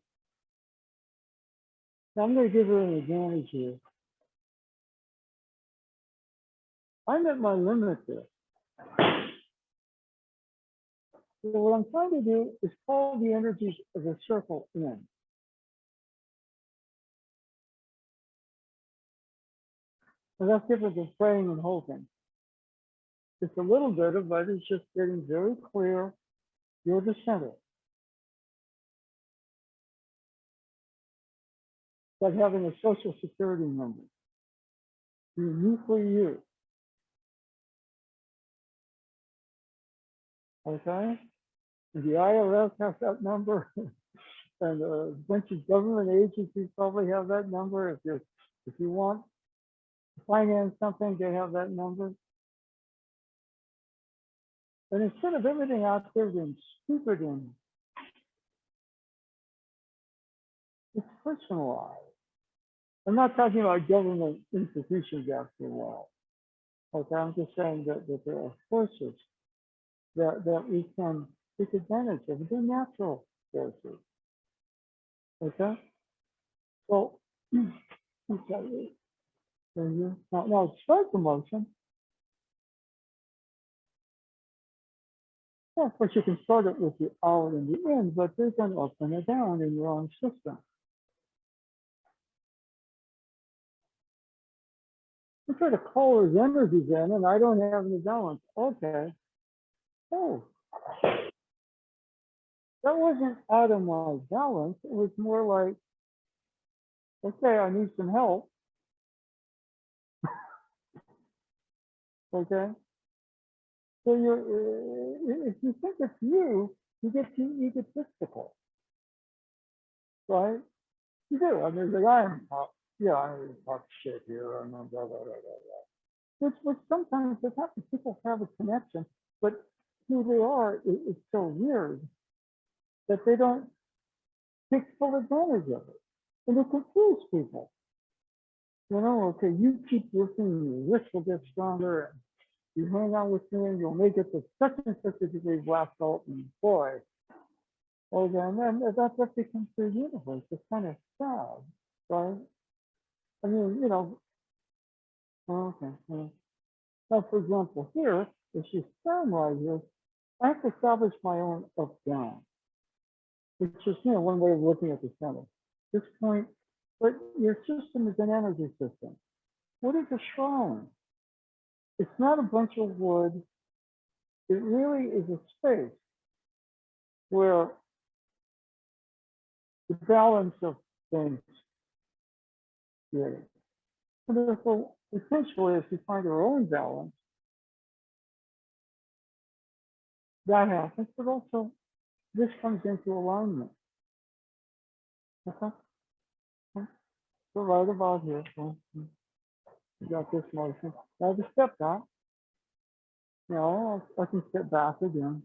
Now I'm going to give her an advantage here. I'm at my limit there. So what I'm trying to do is call the energies of the circle in. And that's different than praying and hoping. It's a little bit of it, it's just getting very clear. You're the center. Like having a social security number. Uniquely you. Okay? And the IRS has that number. And a bunch of government agencies probably have that number. If you want to finance something, they have that number. And instead of everything out there being stupid and it's personalized. I'm not talking about government institutions after a while. Okay, I'm just saying that there are forces that we can take advantage of. They're natural forces. Okay? So, now start the motion. Yeah, of course, you can start it with the out and the in, but there's an up and a down in your own system. You try to call his energies in, and I don't have any balance. Okay. Oh, that wasn't out of my balance. It was more like, okay, I need some help. Okay. So if you think it's you, you get too egotistical, right? You do. I mean, I'm talk shit here, and blah, blah, blah, blah, blah. which sometimes it happens. People have a connection, but who they are is so weird that they don't take full advantage of it. And it confuses people. You know, okay, you keep working, your wrist will get stronger, and you hang out with me, and you'll make it to such and such a degree black belt, and boy, okay, and then that becomes their universe. It's kind of sad, right? I mean, you know, okay. Now, for example, here, if you stand right here, I have to establish my own up down, which is, you know, one way of looking at the center. This point, but your system is an energy system. What is a shrine? It's not a bunch of wood. It really is a space where the balance of things is. And therefore, essentially, if you find your own balance, that happens, but also this comes into alignment. Okay? So right about here, you got this motion. Now to step back, you know, I can step back again.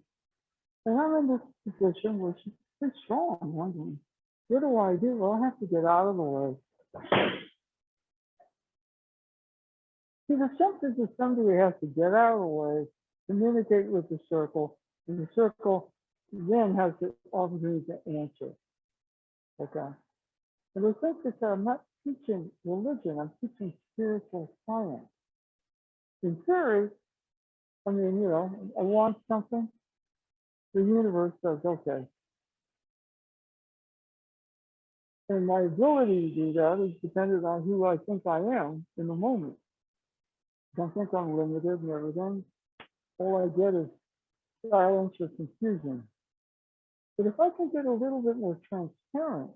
And I'm in this position which is pretty strong. Wondering, what do I do? Well, I have to get out of the way. See, the sense is that somebody has to get out of the way, communicate with the circle, and the circle then has the opportunity to answer. Okay. And the sense is that I'm not teaching religion, I'm teaching spiritual science. In theory, I mean, you know, I want something, the universe says, okay. And my ability to do that is dependent on who I think I am in the moment. I don't think I'm limited and everything. All I get is silence or confusion. But if I can get a little bit more transparent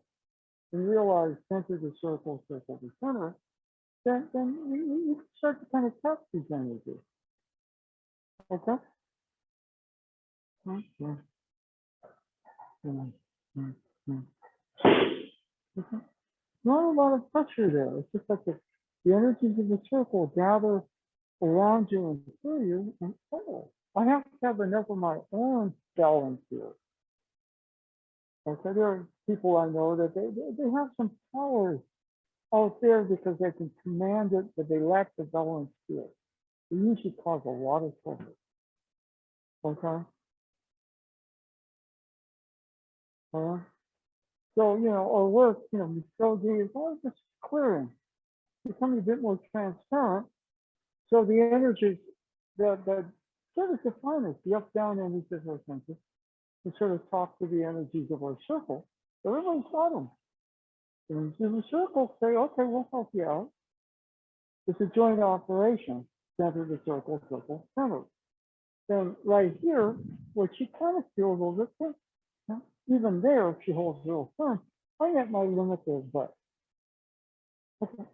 and realize center to circle, circle to center, then you can start to kind of test these energies. Okay? Okay. Okay. Not a lot of pressure there. It's just like the energies of the circle gather around you and through you, and oh, I have to have enough of my own balance here. Okay, there are people I know that they have some powers out there because they can command it, but they lack the balance here. It usually cause a lot of trouble. Okay. So, you know, our work, you know, we still do is always just clearing, becoming a bit more transparent. So the energies that sort of define us, the up-down energies of our senses, we sort of talk to the energies of our circle. Everybody's got them. And in the circle, say, okay, we'll help you out. It's a joint operation, center to circle, circle, center. Then right here, what she kind of feels a little bit, even there, if she holds real firm, I get my limit there, but okay.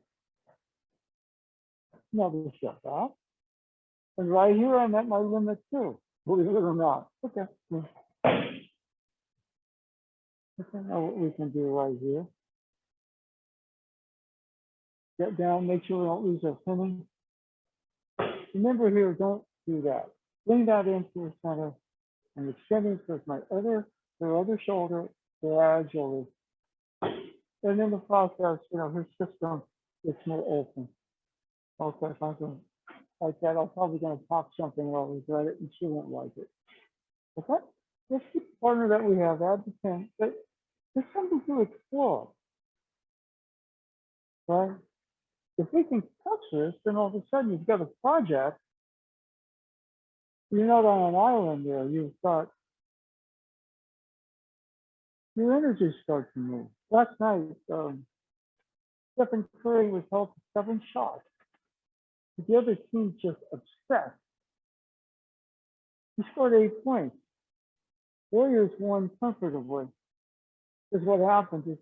Another step back. And right here, I'm at my limit too, believe it or not. Okay. Okay, now what we can do right here. Get down, make sure we don't lose our pinning. Remember here, don't do that. Bring that into the center and extending towards my other shoulder gradually. And in the process, you know, her system is more open. Okay, if I can like that, I'm probably going to pop something or regret it and she won't like it. Okay? Let's keep the partner that we have, add the pin, but there's something to explore. Right? If we can touch this, then all of a sudden you've got a project. You're not on an island there. You've got your energy starts to move. Last night, Stephen Curry was held to 7 shots. The other team just obsessed. He scored 8 points. Warriors won comfortably. Is what happened. Is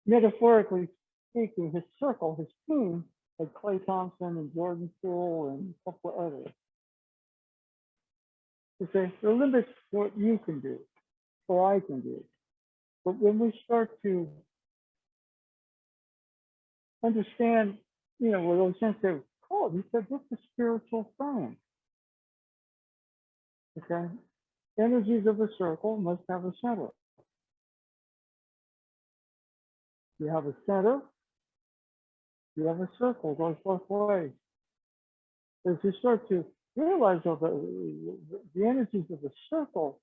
metaphorically speaking, his circle, his team, like Clay Thompson and Jordan Poole and a couple of others. Okay, there are limits to what you can do, or I can do. But when we start to understand, you know, what those sense of oh, he said, what's a spiritual frame? Okay. Energies of a circle must have a center. You have a center, you have a circle, it goes both ways. As you start to realize of the energies of the circle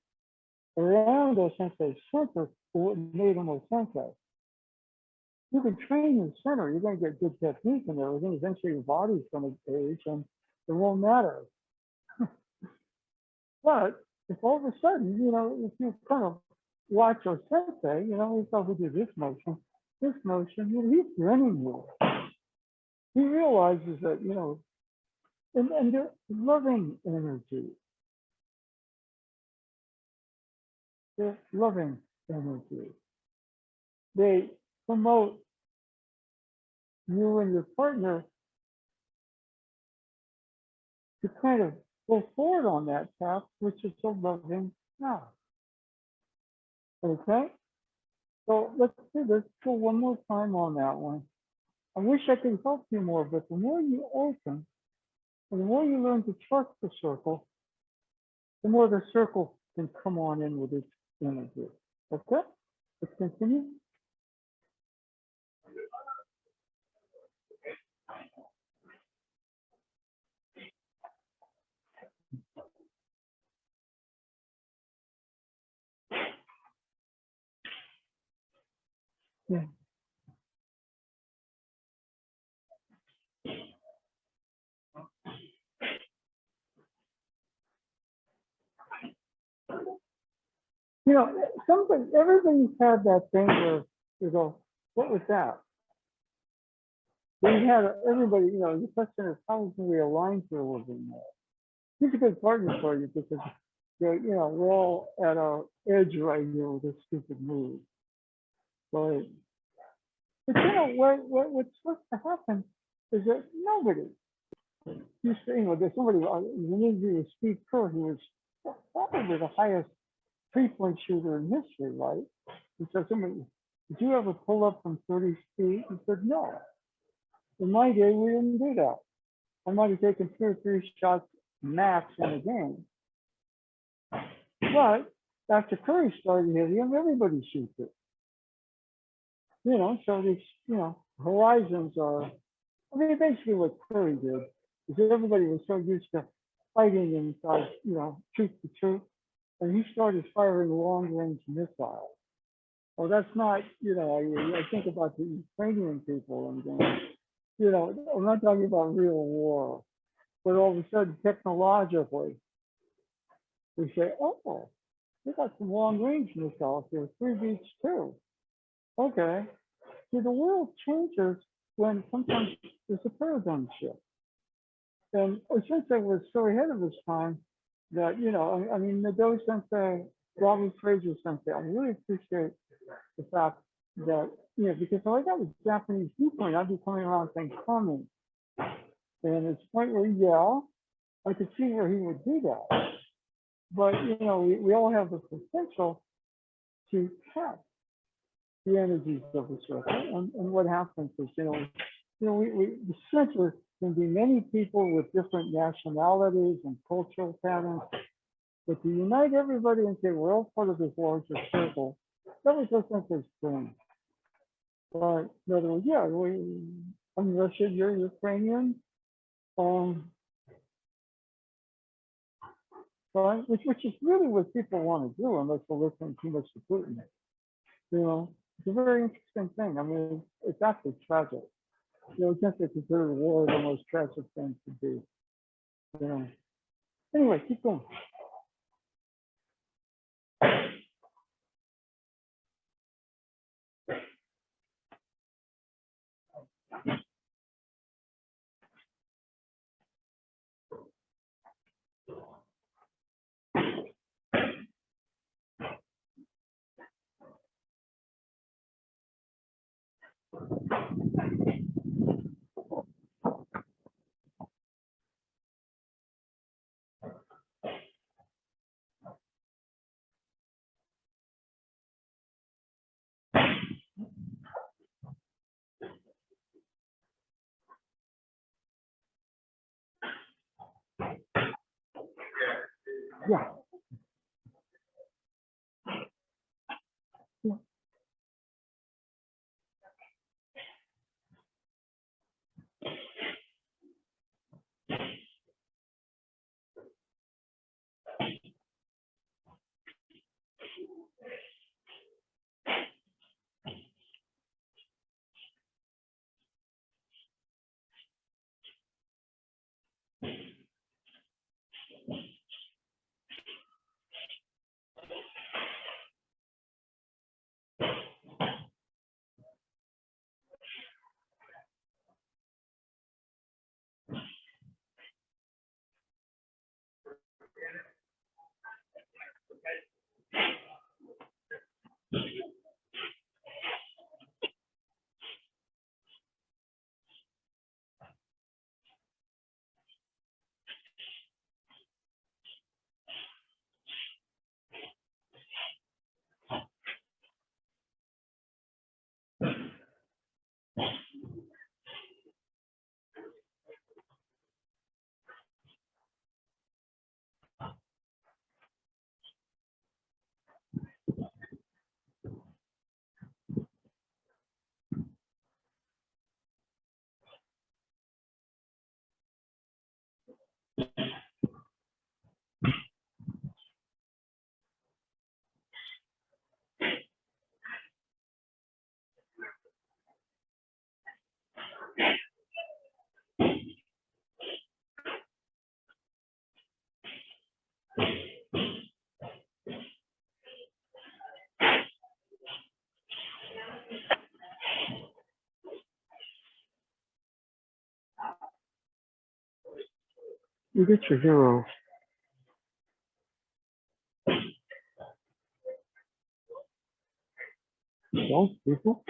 around a sensei center, what made them more sensei. You can train in the center, you're going to get good technique and everything. Eventually, your body's going to age and it won't matter. But if all of a sudden, if you kind of watch your sensei, he's over to this motion, he's grinning you. He realizes that, and they're loving energy. They're loving energy. They promote you and your partner to kind of go forward on that path, which is a loving path. Okay? So let's do this. Go one more time on that one. I wish I could help you more, but the more you open, and the more you learn to trust the circle, the more the circle can come on in with its energy. Okay? Let's continue. Yeah. Everybody's had that thing where you go, what was that? Then you had everybody, the question is, how can we align to a little bit more? He's a good partner for you because, we're all at our edge right here with this stupid move. But what's supposed to happen is that nobody, there's somebody, an interview with Steve Kerr, who was probably the highest three-point shooter in history, right? He said, did you ever pull up from 30 feet? He said, no. In my day, we didn't do that. I might have taken 2 or 3 shots max in a game. But after Curry started hitting him, everybody shoots it. So these, horizons are, basically what Curry did is everybody was so used to fighting inside, truth to truth. And he started firing long-range missiles. Well, that's not, I think about the Ukrainian people and I'm not talking about real war, but all of a sudden, technologically, we say, oh, we got some long-range missiles here, 3 beats too. Okay. See, the world changes when sometimes there's a paradigm shift. And Sensei was so ahead of his time that, Nado Sensei, Robert Fraser Sensei, I really appreciate the fact that, because if I got a Japanese viewpoint, I'd be coming around saying, coming. And it's a point where, I could see where he would do that. But, we all have the potential to tap the energies of the circle. And what happens is, the center can be many people with different nationalities and cultural patterns. But to unite everybody and say we're all part of this larger circle, that was just Sensei's thing. But in other words, I'm Russian, you're Ukrainian. Right? Which is really what people want to do unless they're listening too much to Putin. It's a very interesting thing. It's actually tragic. Just to consider war the most tragic thing to do. Anyway, keep going. Yeah. You get your hero. Those people.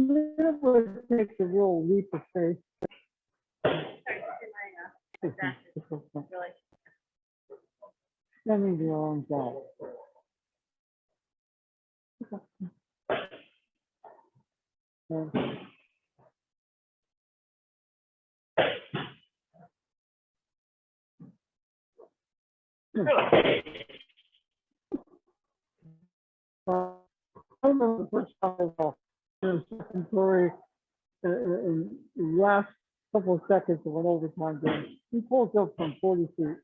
Never takes a real leap of faith. Spending your own job. I remember the first time I saw the second story in the last couple of seconds of an overtime game. He pulls up from 40 feet.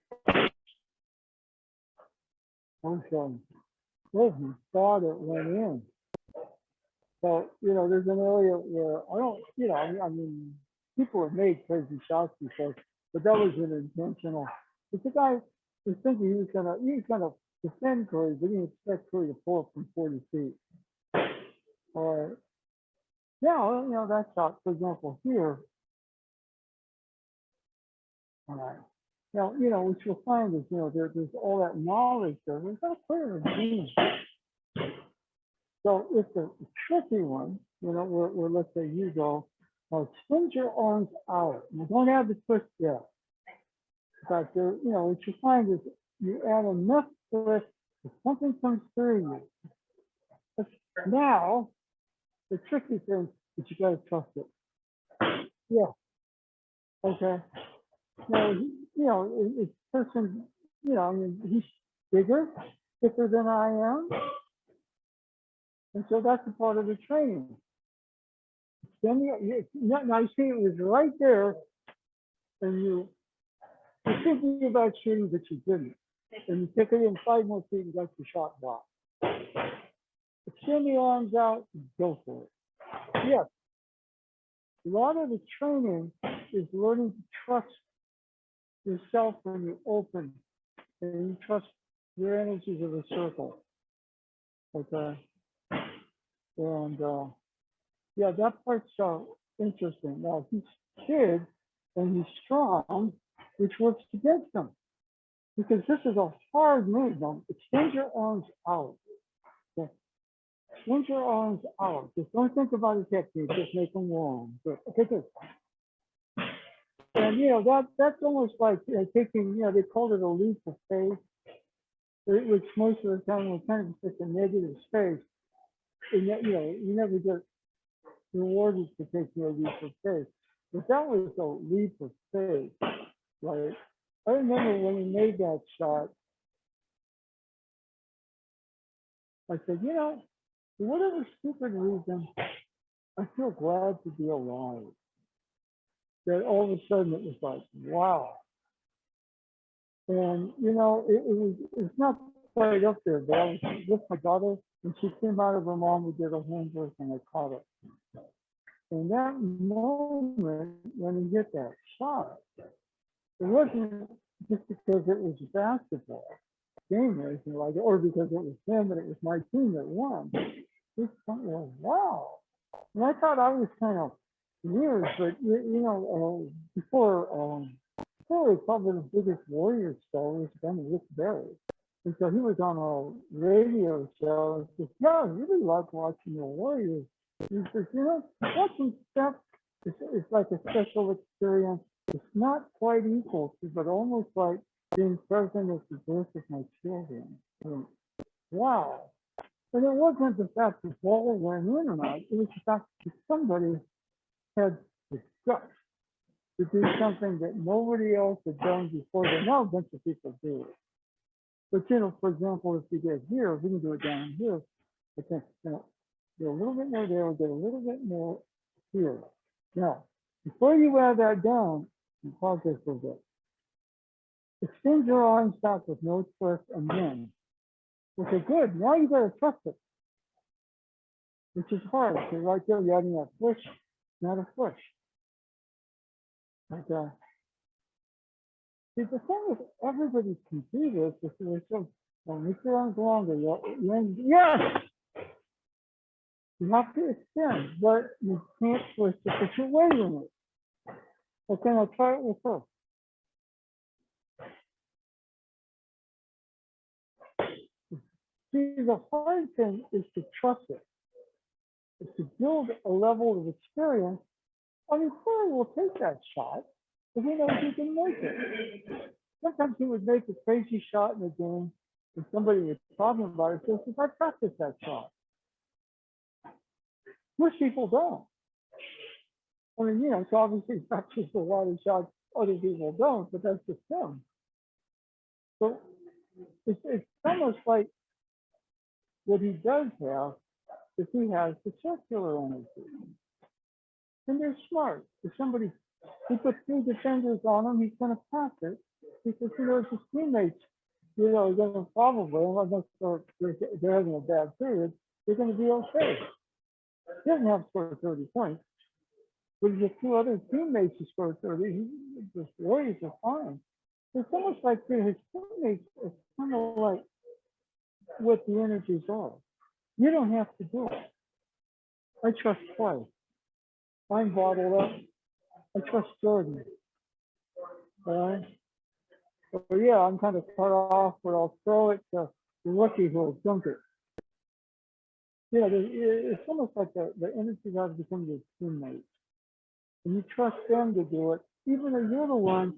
I'm saying, well, he thought it went in. So, there's an area where I don't, I mean, people have made crazy shots before, but that was an intentional. But the guy was thinking he was gonna defend Curry, but he didn't expect Curry to pull up from 40 feet. Or, yeah, well, that shot, for example, here. All right. Now, what you'll find is, there's all that knowledge there. There's no clear routine. So it's a tricky one, where let's say you go, extend your arms out. You don't have the twist yet. But there, what you find is you add enough twist that something comes through you. But now, the tricky thing is you gotta trust it. Yeah. Okay. Now, it's person, I mean, he's bigger, thicker than I am. And so that's a part of the training. Then now you see it was right there, and you you're thinking about shooting, but you didn't. And you took it in 5 more feet and got your shot blocked. Extend the arms out and go for it. Yes, a lot of the training is learning to trust yourself when you open and you trust your energies of the circle. Okay. And yeah, that part's interesting. Now he's big and he's strong, which works against him because this is a hard move. Now extend your arms out. Okay. Extend your arms out. Just don't think about a technique. Just make them long. Good. Okay, good. And you know that's almost like taking. You know, they called it a leap of faith, which most of the time was kind of just a negative space. And yet, you know, you never get rewarded to take your leap of faith. But that was a leap of faith, right? I remember when he made that shot, I said, you know, for whatever stupid reason, I feel glad to be alive. That all of a sudden it was like, wow. And, you know, it's not quite up there, but I was with my daughter and she came out of her mom, we did a homework and I caught it. And that moment when he hit that shot, it wasn't just because it was basketball, game racing, like, or because it was him and it was my team that won. It's something like, wow. And I thought I was kind of weird, but you know, before probably the biggest Warriors star was kind of Rick Barry. And so he was on a radio show and said, yeah, I really like watching the Warriors. He says, you know, watching stuff is like a special experience. It's not quite equal to, but almost like being present at the birth of my children. And, wow. And it wasn't the fact the ball went in or not. It was the fact that somebody had the guts to do something that nobody else had done before. But now a bunch of people do it. But, you know, for example, if you get here, we can do it down here. But then, you know, get a little bit more there, get a little bit more here. Now, before you wear that down, you pause this for a bit. Extend your arms back with no twist and then. Okay, good. Now you got to trust it, which is hard. So right there, you're adding a push, not a push. Okay. See, the thing is, everybody can do this if they're so, make your arms longer. Yes! You have to extend, but you can't twist it, but you're waiting it. Okay, I'll try it with her. See, the hard thing is to trust it. Is to build a level of experience. I mean, Corey will take that shot if he knows he can make it. Sometimes he would make a crazy shot in the game, and somebody was talking about it. So if I practice that shot, most people don't. I mean, you know, so obviously practice a lot of shots other people don't, but that's just him. So it's almost like what he does have is he has the circular energy. And they're smart. If somebody, he puts 3 defenders on him, he's going to pass it because he knows his teammates, you know, are going to probably, unless they're having a bad period, they're going to be okay. He doesn't have to score 30 points. But if you have 2 other teammates who score 30, the Warriors are fine. It's almost like his teammates are kind of like what the energies are. You don't have to do it. I trust Clay. I'm bottled up. I trust Jordan. All right. So yeah, I'm kind of cut off, but I'll throw it to the rookie who will dunk it. You know, it's almost like the energy has become your teammates. And you trust them to do it, even though you're the one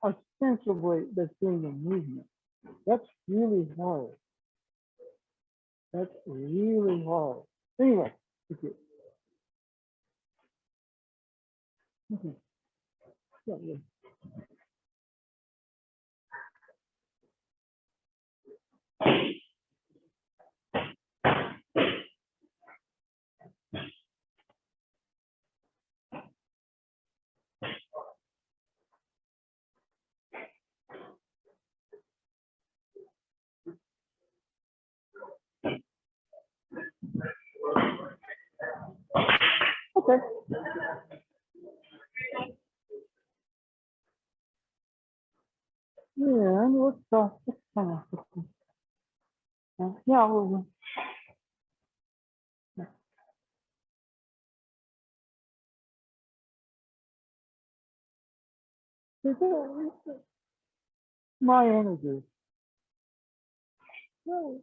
ostensibly that's doing the movement. That's really hard. That's really hard. Anyway, okay. Okay. Yeah, yeah. and let's kind of, yeah, my energy. Well,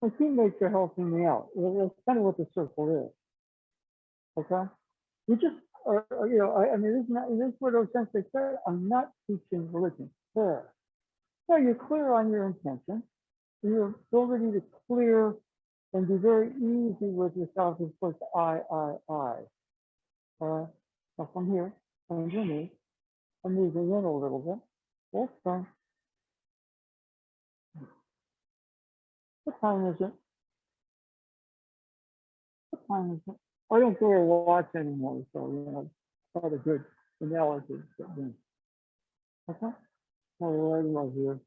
my teammates are helping me out. That's kind of what the circle is. Okay. We just, I mean, this is what essentially said. I'm not teaching religion. There. So you're clear on your intention. Your ability to clear and be very easy with yourself is first I. So from here, underneath, I'm moving in a little bit. Okay. What time is it? What time is it? I don't wear a watch anymore, so not a good analogy. Okay. All right, here.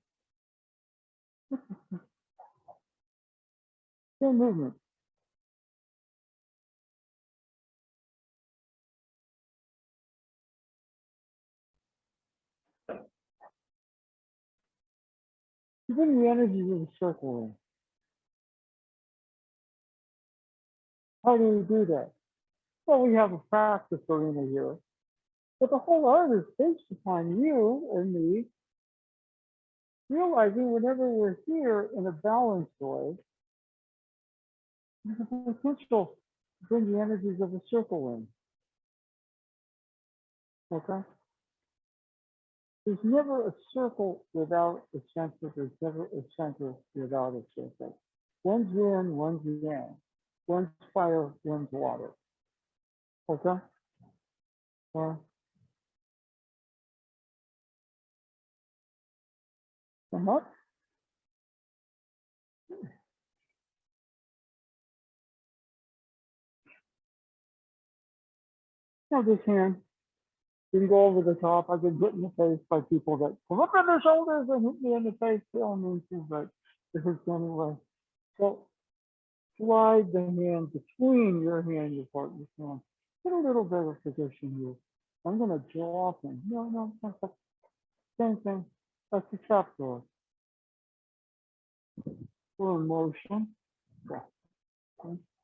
Still movement. You bring the energy to the circle in. How do we do that? Well, we have a practice arena here, but the whole art is based upon you and me realizing whenever we're here in a balanced way, there's a potential to bring the energies of the circle in. Okay? There's never a circle without a center. There's never a center without a circle. One's yin, one's yang. One's fire, one's water. Okay? Come up. Now this hand, you can go over the top. I've been hit in the face by people that come up on their shoulders and hit me in the face. They don't mean to, but it hurts anyway. So slide the hand between your hand and your partner's hand. Get a little better position here. I'm going to draw him. No, same thing. That's the trap door. We're in motion. Yeah.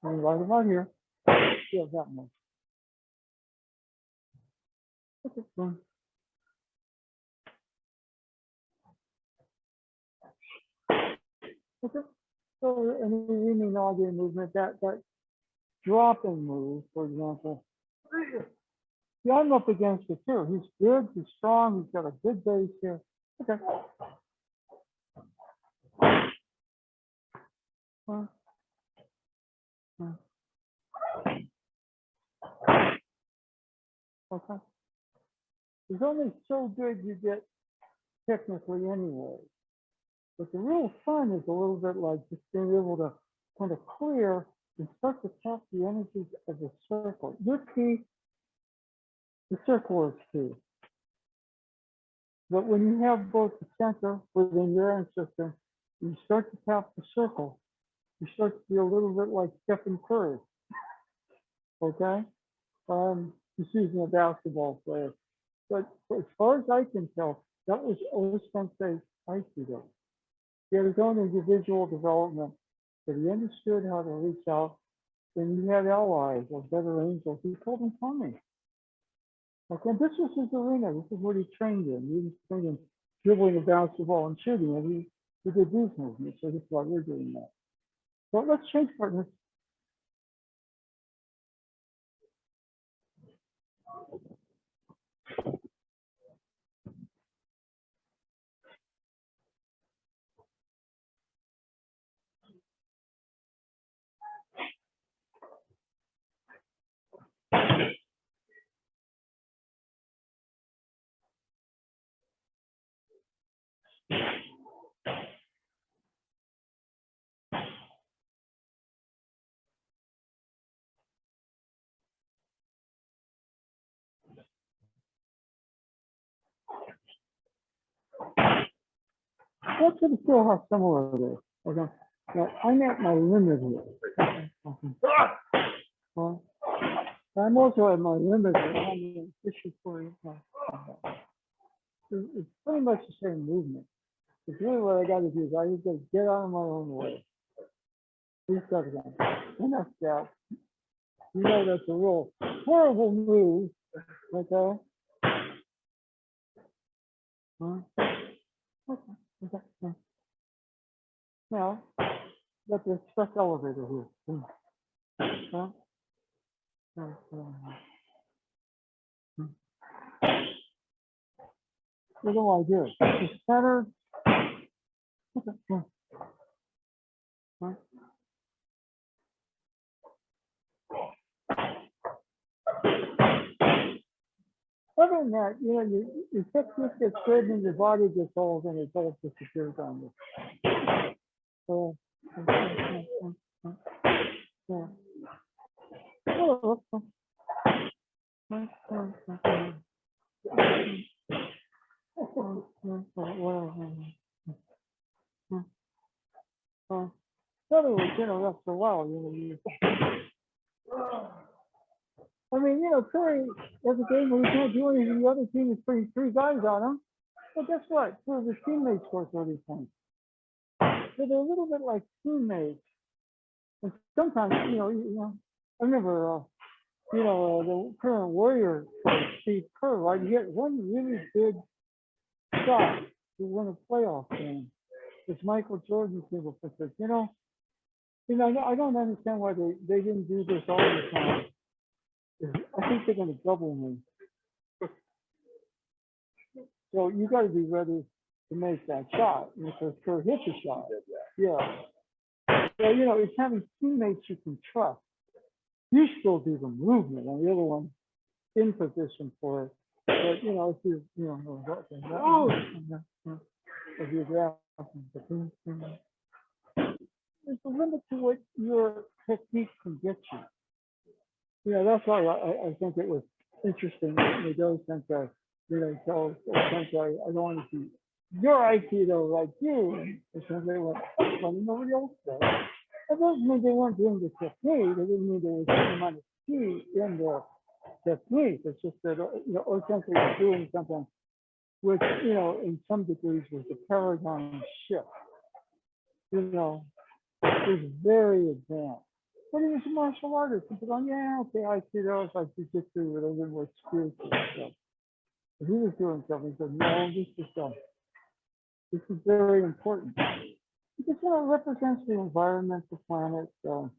And right about here. Yeah, that much. Okay, fine. Okay. So, and we mean all the movement, that dropping move, for example. Yeah, I'm up against it too. He's good, he's strong, he's got a good base here. Okay. Okay. It's only so good you get technically anyway. But the real fun is a little bit like just being able to kind of clear and start to tap the energies of the circle. Your key, the circle is key. But when you have both the center within your own system, you start to tap the circle, you start to be a little bit like Stephen Curry. Okay? Just using a basketball player. But as far as I can tell, that was Osensei Aikido. He had his own individual development, but he understood how to reach out. And he had allies or better angels. He told them coming. Okay, this was his arena. This is what he trained in. He was trained in dribbling a basketball and shooting, and he did these movements. So that's why we're doing that. So let's change partners. Let's sort of feel how similar it is. Okay. Now I'm at my limit here. I'm also at my limit here. I mean, this is for it's pretty much the same movement. It's really what I got to do. Is I just got to get out of my own way. Do something. Enough that. You know that's a real horrible move. Okay. Huh? Okay. Now, got the express elevator here. Huh? What do I do? The center. Huh? Other than that, you know, your technique gets good and your body gets old and it all disappears on you. So, in other words, you know, after a while, you know, I mean, you know, Curry has a game where he can't do anything. The other team is putting three guys on him. But guess what? Two of his teammates score 30 points. So they're a little bit like teammates. And sometimes, you know, I remember, the current Warrior coach, Steve Kerr, right? He hit one really good shot to win a playoff game. It's Michael Jordan people said, you know, I don't understand why they didn't do this all the time. I think they're going to double me. So you got to be ready to make that shot because Kerr hits a shot. Yeah. So, you know, it's having teammates you can trust. You still do the movement and the other one in position for it. But, you know, if there's a limit to what your technique can get you. Yeah, that's why I think it was interesting when they go since you know, tell Sensei, I don't want to see your Aikido like you. And Sensei went, well, nobody else does. That doesn't mean they weren't doing the technique. It didn't mean there was any amount of key in the technique. It's just that, you know, Sensei was doing something which, you know, in some degrees was a paradigm shift. You know, it was very advanced. But he was a martial artist. People going, yeah, okay, Aikido, it's like jiu-jitsu, with a little more spiritual stuff. But he was doing something. He said, no, this is very important. Because, you know, it represents the environment, the planet, you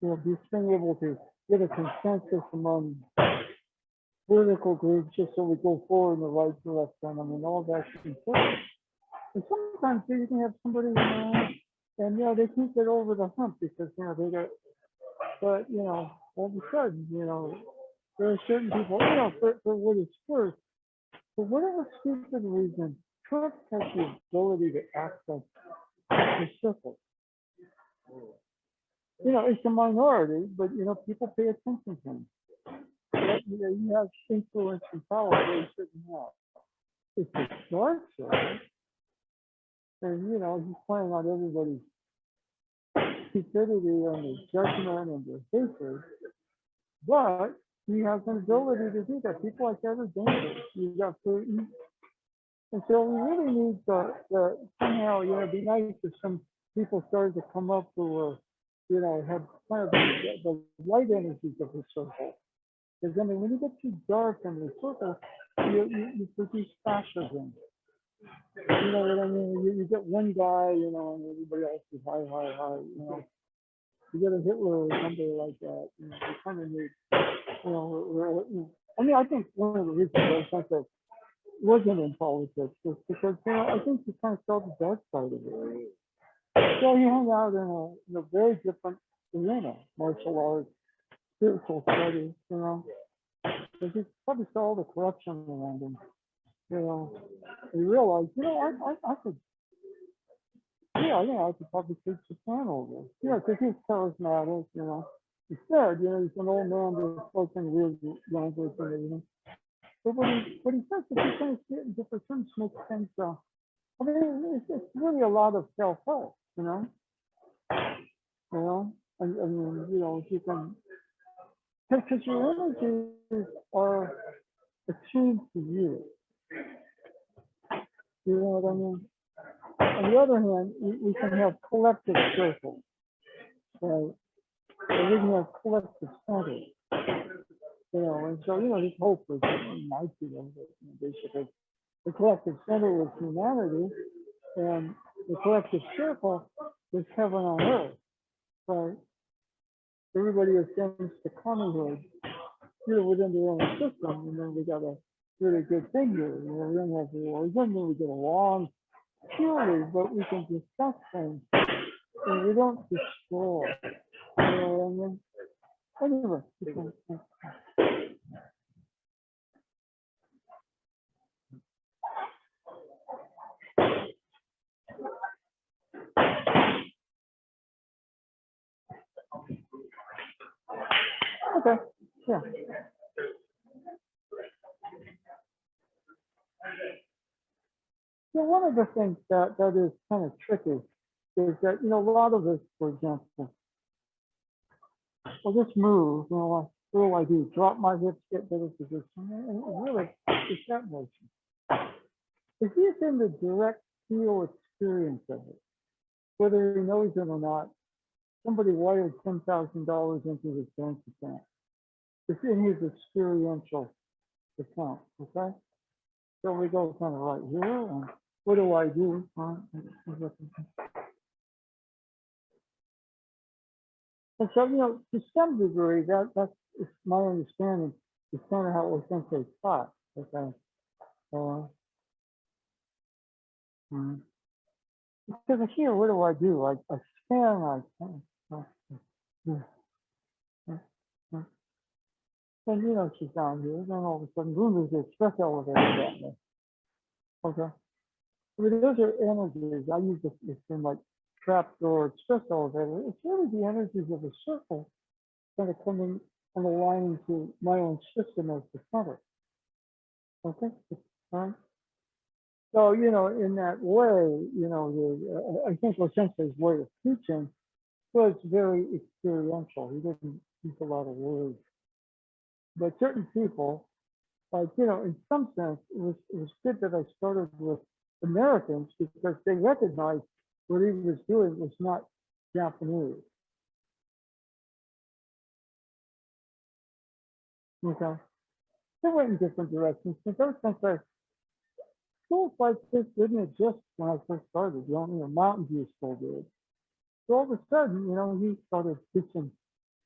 know, just being able to get a consensus among political groups just so we go forward in the right direction. I mean, all that's important. And sometimes you can have somebody, you know, and, you know, they can't get over the hump because, you know, they got, but, you know, all of a sudden, you know, there are certain people, you know, for what it's worth, for whatever stupid reason, Trump has the ability to access the circle. You know, it's a minority, but, you know, people pay attention to him. But, you know, you have influence and power that you shouldn't have. If it starts there, and, you know, he's playing on everybody's stupidity and their judgment and their hatred, but he has an ability to do that. People like that are dangerous. You got Putin. And so we really need to somehow, you know, it'd be nice if some people started to come up who were, you know, had kind of the light energies of the circle. Because I mean, when you get too dark in the circle, you produce fascism. You know what I mean? You get one guy, you know, and everybody else is high, you know. You get a Hitler or somebody like that. You know, you kind of need, you know, I mean, I think one of the reasons I think that wasn't in politics was because, you know, I think you kind of saw the dark side of it. So you hang out in a very different arena, martial arts, spiritual studies, you know. Because you probably saw all the corruption around him, you know. You realize, you know, I could, I could probably teach Japan over. You know, because he's charismatic, you know. Instead, you know, he's an old man that's spoken weird language and everything. But what he says, if you kind of see it in different terms, makes sense. I mean, it's really a lot of self-help, you know. You know, I mean, you know, if you can, because your energies are attuned to you. You know what I mean? On the other hand, we can have collective circles, right? So we can have collective centers, and so, this hope is my feeling, basically, the collective center is humanity, and the collective circle is heaven on earth, right? Everybody ascends to commonhood, within their own system, and then we got a really good thing here. We don't have wars, doesn't mean we get along purely, but we can discuss things, and we don't destroy. You know what I mean? Anyway, okay, yeah. Yeah, one of the things that is kind of tricky is that, a lot of us, for example, well, this move, what do I do? Drop my hips, get better position, and really, it's that motion. If he's in the direct feel experience of it, whether he knows it or not, somebody wired $10,000 into his bank account. It's in his experiential account, okay? So we go kind of right here, and what do I do? And so, to some degree, that's my understanding, is kind of how Osensei taught, okay? Because here, what do? I scan, and she's down here, then all of a sudden, boom, there's an express elevator down there. Okay. I mean, those are energies. I use this in like trapdoor express elevator. It's really the energies of a circle kind of coming and aligning to my own system as the center. Okay. All right. So, in that way, I think Osensei's way of teaching was very experiential. He didn't use a lot of words. But certain people, like, in some sense, it was good that I started with Americans because they recognized what he was doing was not Japanese. Okay. They went in different directions. But those things schools like this didn't exist when I first started. Mountain View School did. So all of a sudden, he started teaching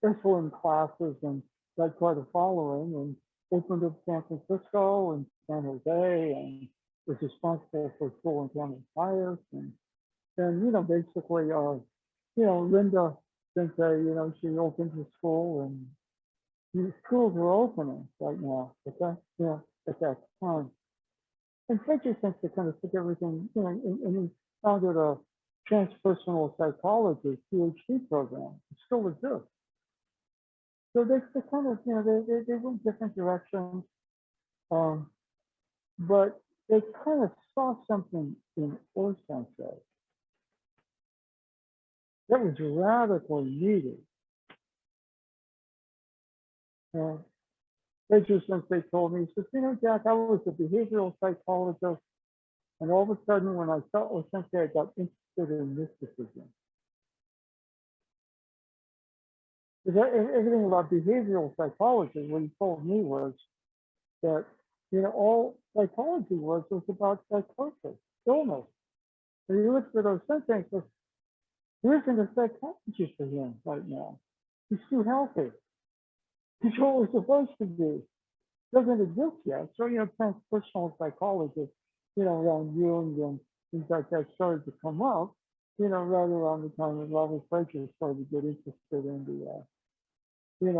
excellent classes and that quite a following and opened up San Francisco and San Jose and was responsible for school and county fires and basically Linda Sensei, she opened the school and the schools were opening right now, okay? At that time. And Frenchie thinks to kind of took everything, and he founded a transpersonal psychology PhD program. It still exists. So they kind of, they went different directions, but they kind of saw something in Osensei that was radically needed. Frenchie Sensei told me, he says, Jack, I was a behavioral psychologist, and all of a sudden, when I saw Osensei, I got interested in mysticism. Because everything about behavioral psychology, what he told me was that, all psychology was about psychosis, illness. And he looked at Osensei and says, there isn't a psychologist for him right now. He's too healthy. He's what we're supposed to be. Doesn't exist yet. So, transpersonal psychology, around Jung and things like that started to come up, right around the time that Robert Fletcher started to get interested in the, in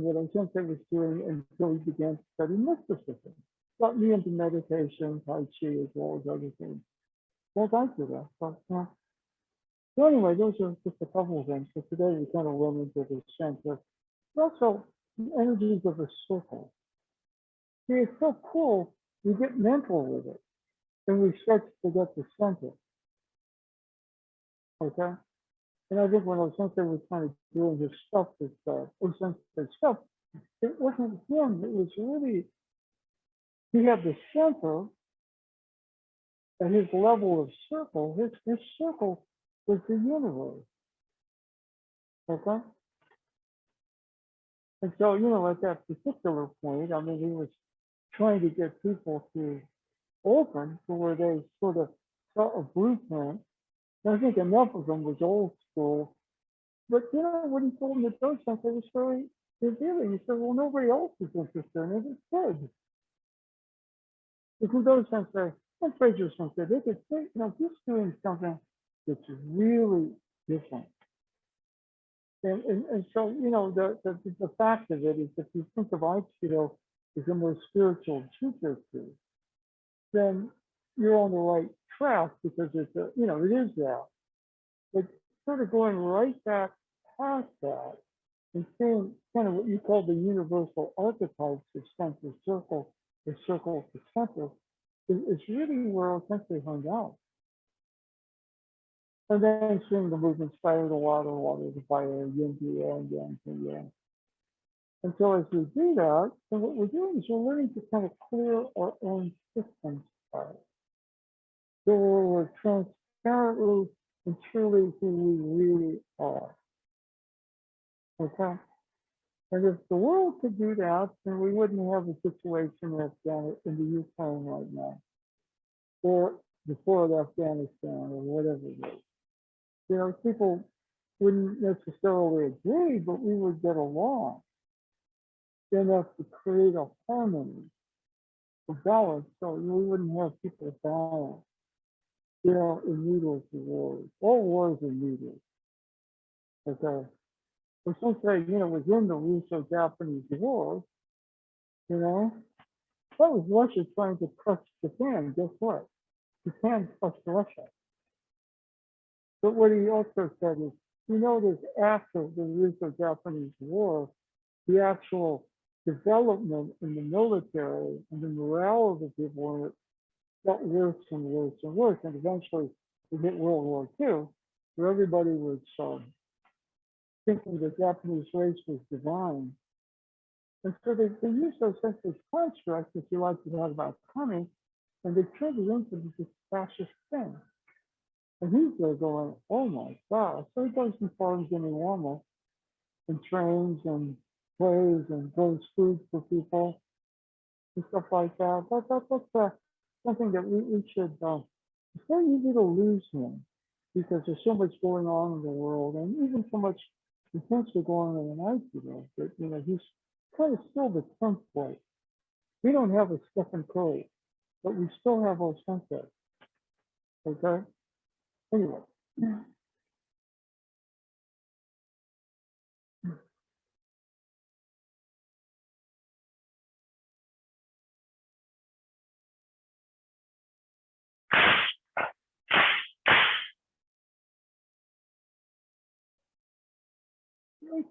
what Osensei was doing until he began to study mysticism. Got me into meditation, Tai Chi, as well as other things. Well, thank you, that. But, so anyway, those are just a couple of things. So today we kind of went into the sense of also the energies of a circle. See, it's so cool. We get mental with it, and we start to forget the center. Okay? And I think when Osensei was kind of doing his stuff, this Osensei stuff, it wasn't him. It was really, he had the center, at his level of circle, his circle was the universe. Okay? And so, you know, at that particular point, I mean, he was trying to get people to open to where they sort of saw a blueprint. And I think enough of them was old school. But you know, when he told them to do something, it was very revealing. He said, well, nobody else is interested in it. It's good. If he goes and say, and Fraser said, they could say, you know, he's doing something that's really different. And so, you know, the fact of it is, if you think of Aikido as a more spiritual jujitsu, then you're on the right track because it's a, you know, it is that. But sort of going right back past that and seeing kind of what you call the universal archetypes of center circle, the circle to center, is really where essentially hung out. And then seeing the movements fire to water, water to fire, yin to yang, yang to yang. And so as we do that, then what we're doing is we're learning to kind of clear our own systems out. So we're transparently and truly who we really are. Okay? And if the world could do that, then we wouldn't have a situation that's down in the Ukraine right now, or before Afghanistan, or whatever it is. You know, people wouldn't necessarily agree, but we would get along enough to create a harmony, a balance, so we wouldn't have people dying, you know, in needless wars. All wars are needless. Okay. But since they, you know, within the Russo-Japanese War, you know, that was Russia trying to crush Japan. Guess what? Japan crushed Russia. But what he also said is, you notice after the Russo-Japanese War, the actual development in the military and the morale of the people got worse and worse and worse. And eventually we hit World War II, where everybody was thinking the Japanese race was divine. And so they used those sense of constructs, if you like to talk about coming, and they turned it into this fascist thing. And he's there going, oh my God. So he goes and farms in Iwama and trains and plays and grows food for people and stuff like that. That's something that we should, it's very easy to lose him because there's so much going on in the world and even so much intensely going on in Aikido that, you know, he's kind of still the template. We don't have a Stephen Curry, but we still have our sensei. Okay? Anyway.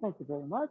Thank you very much.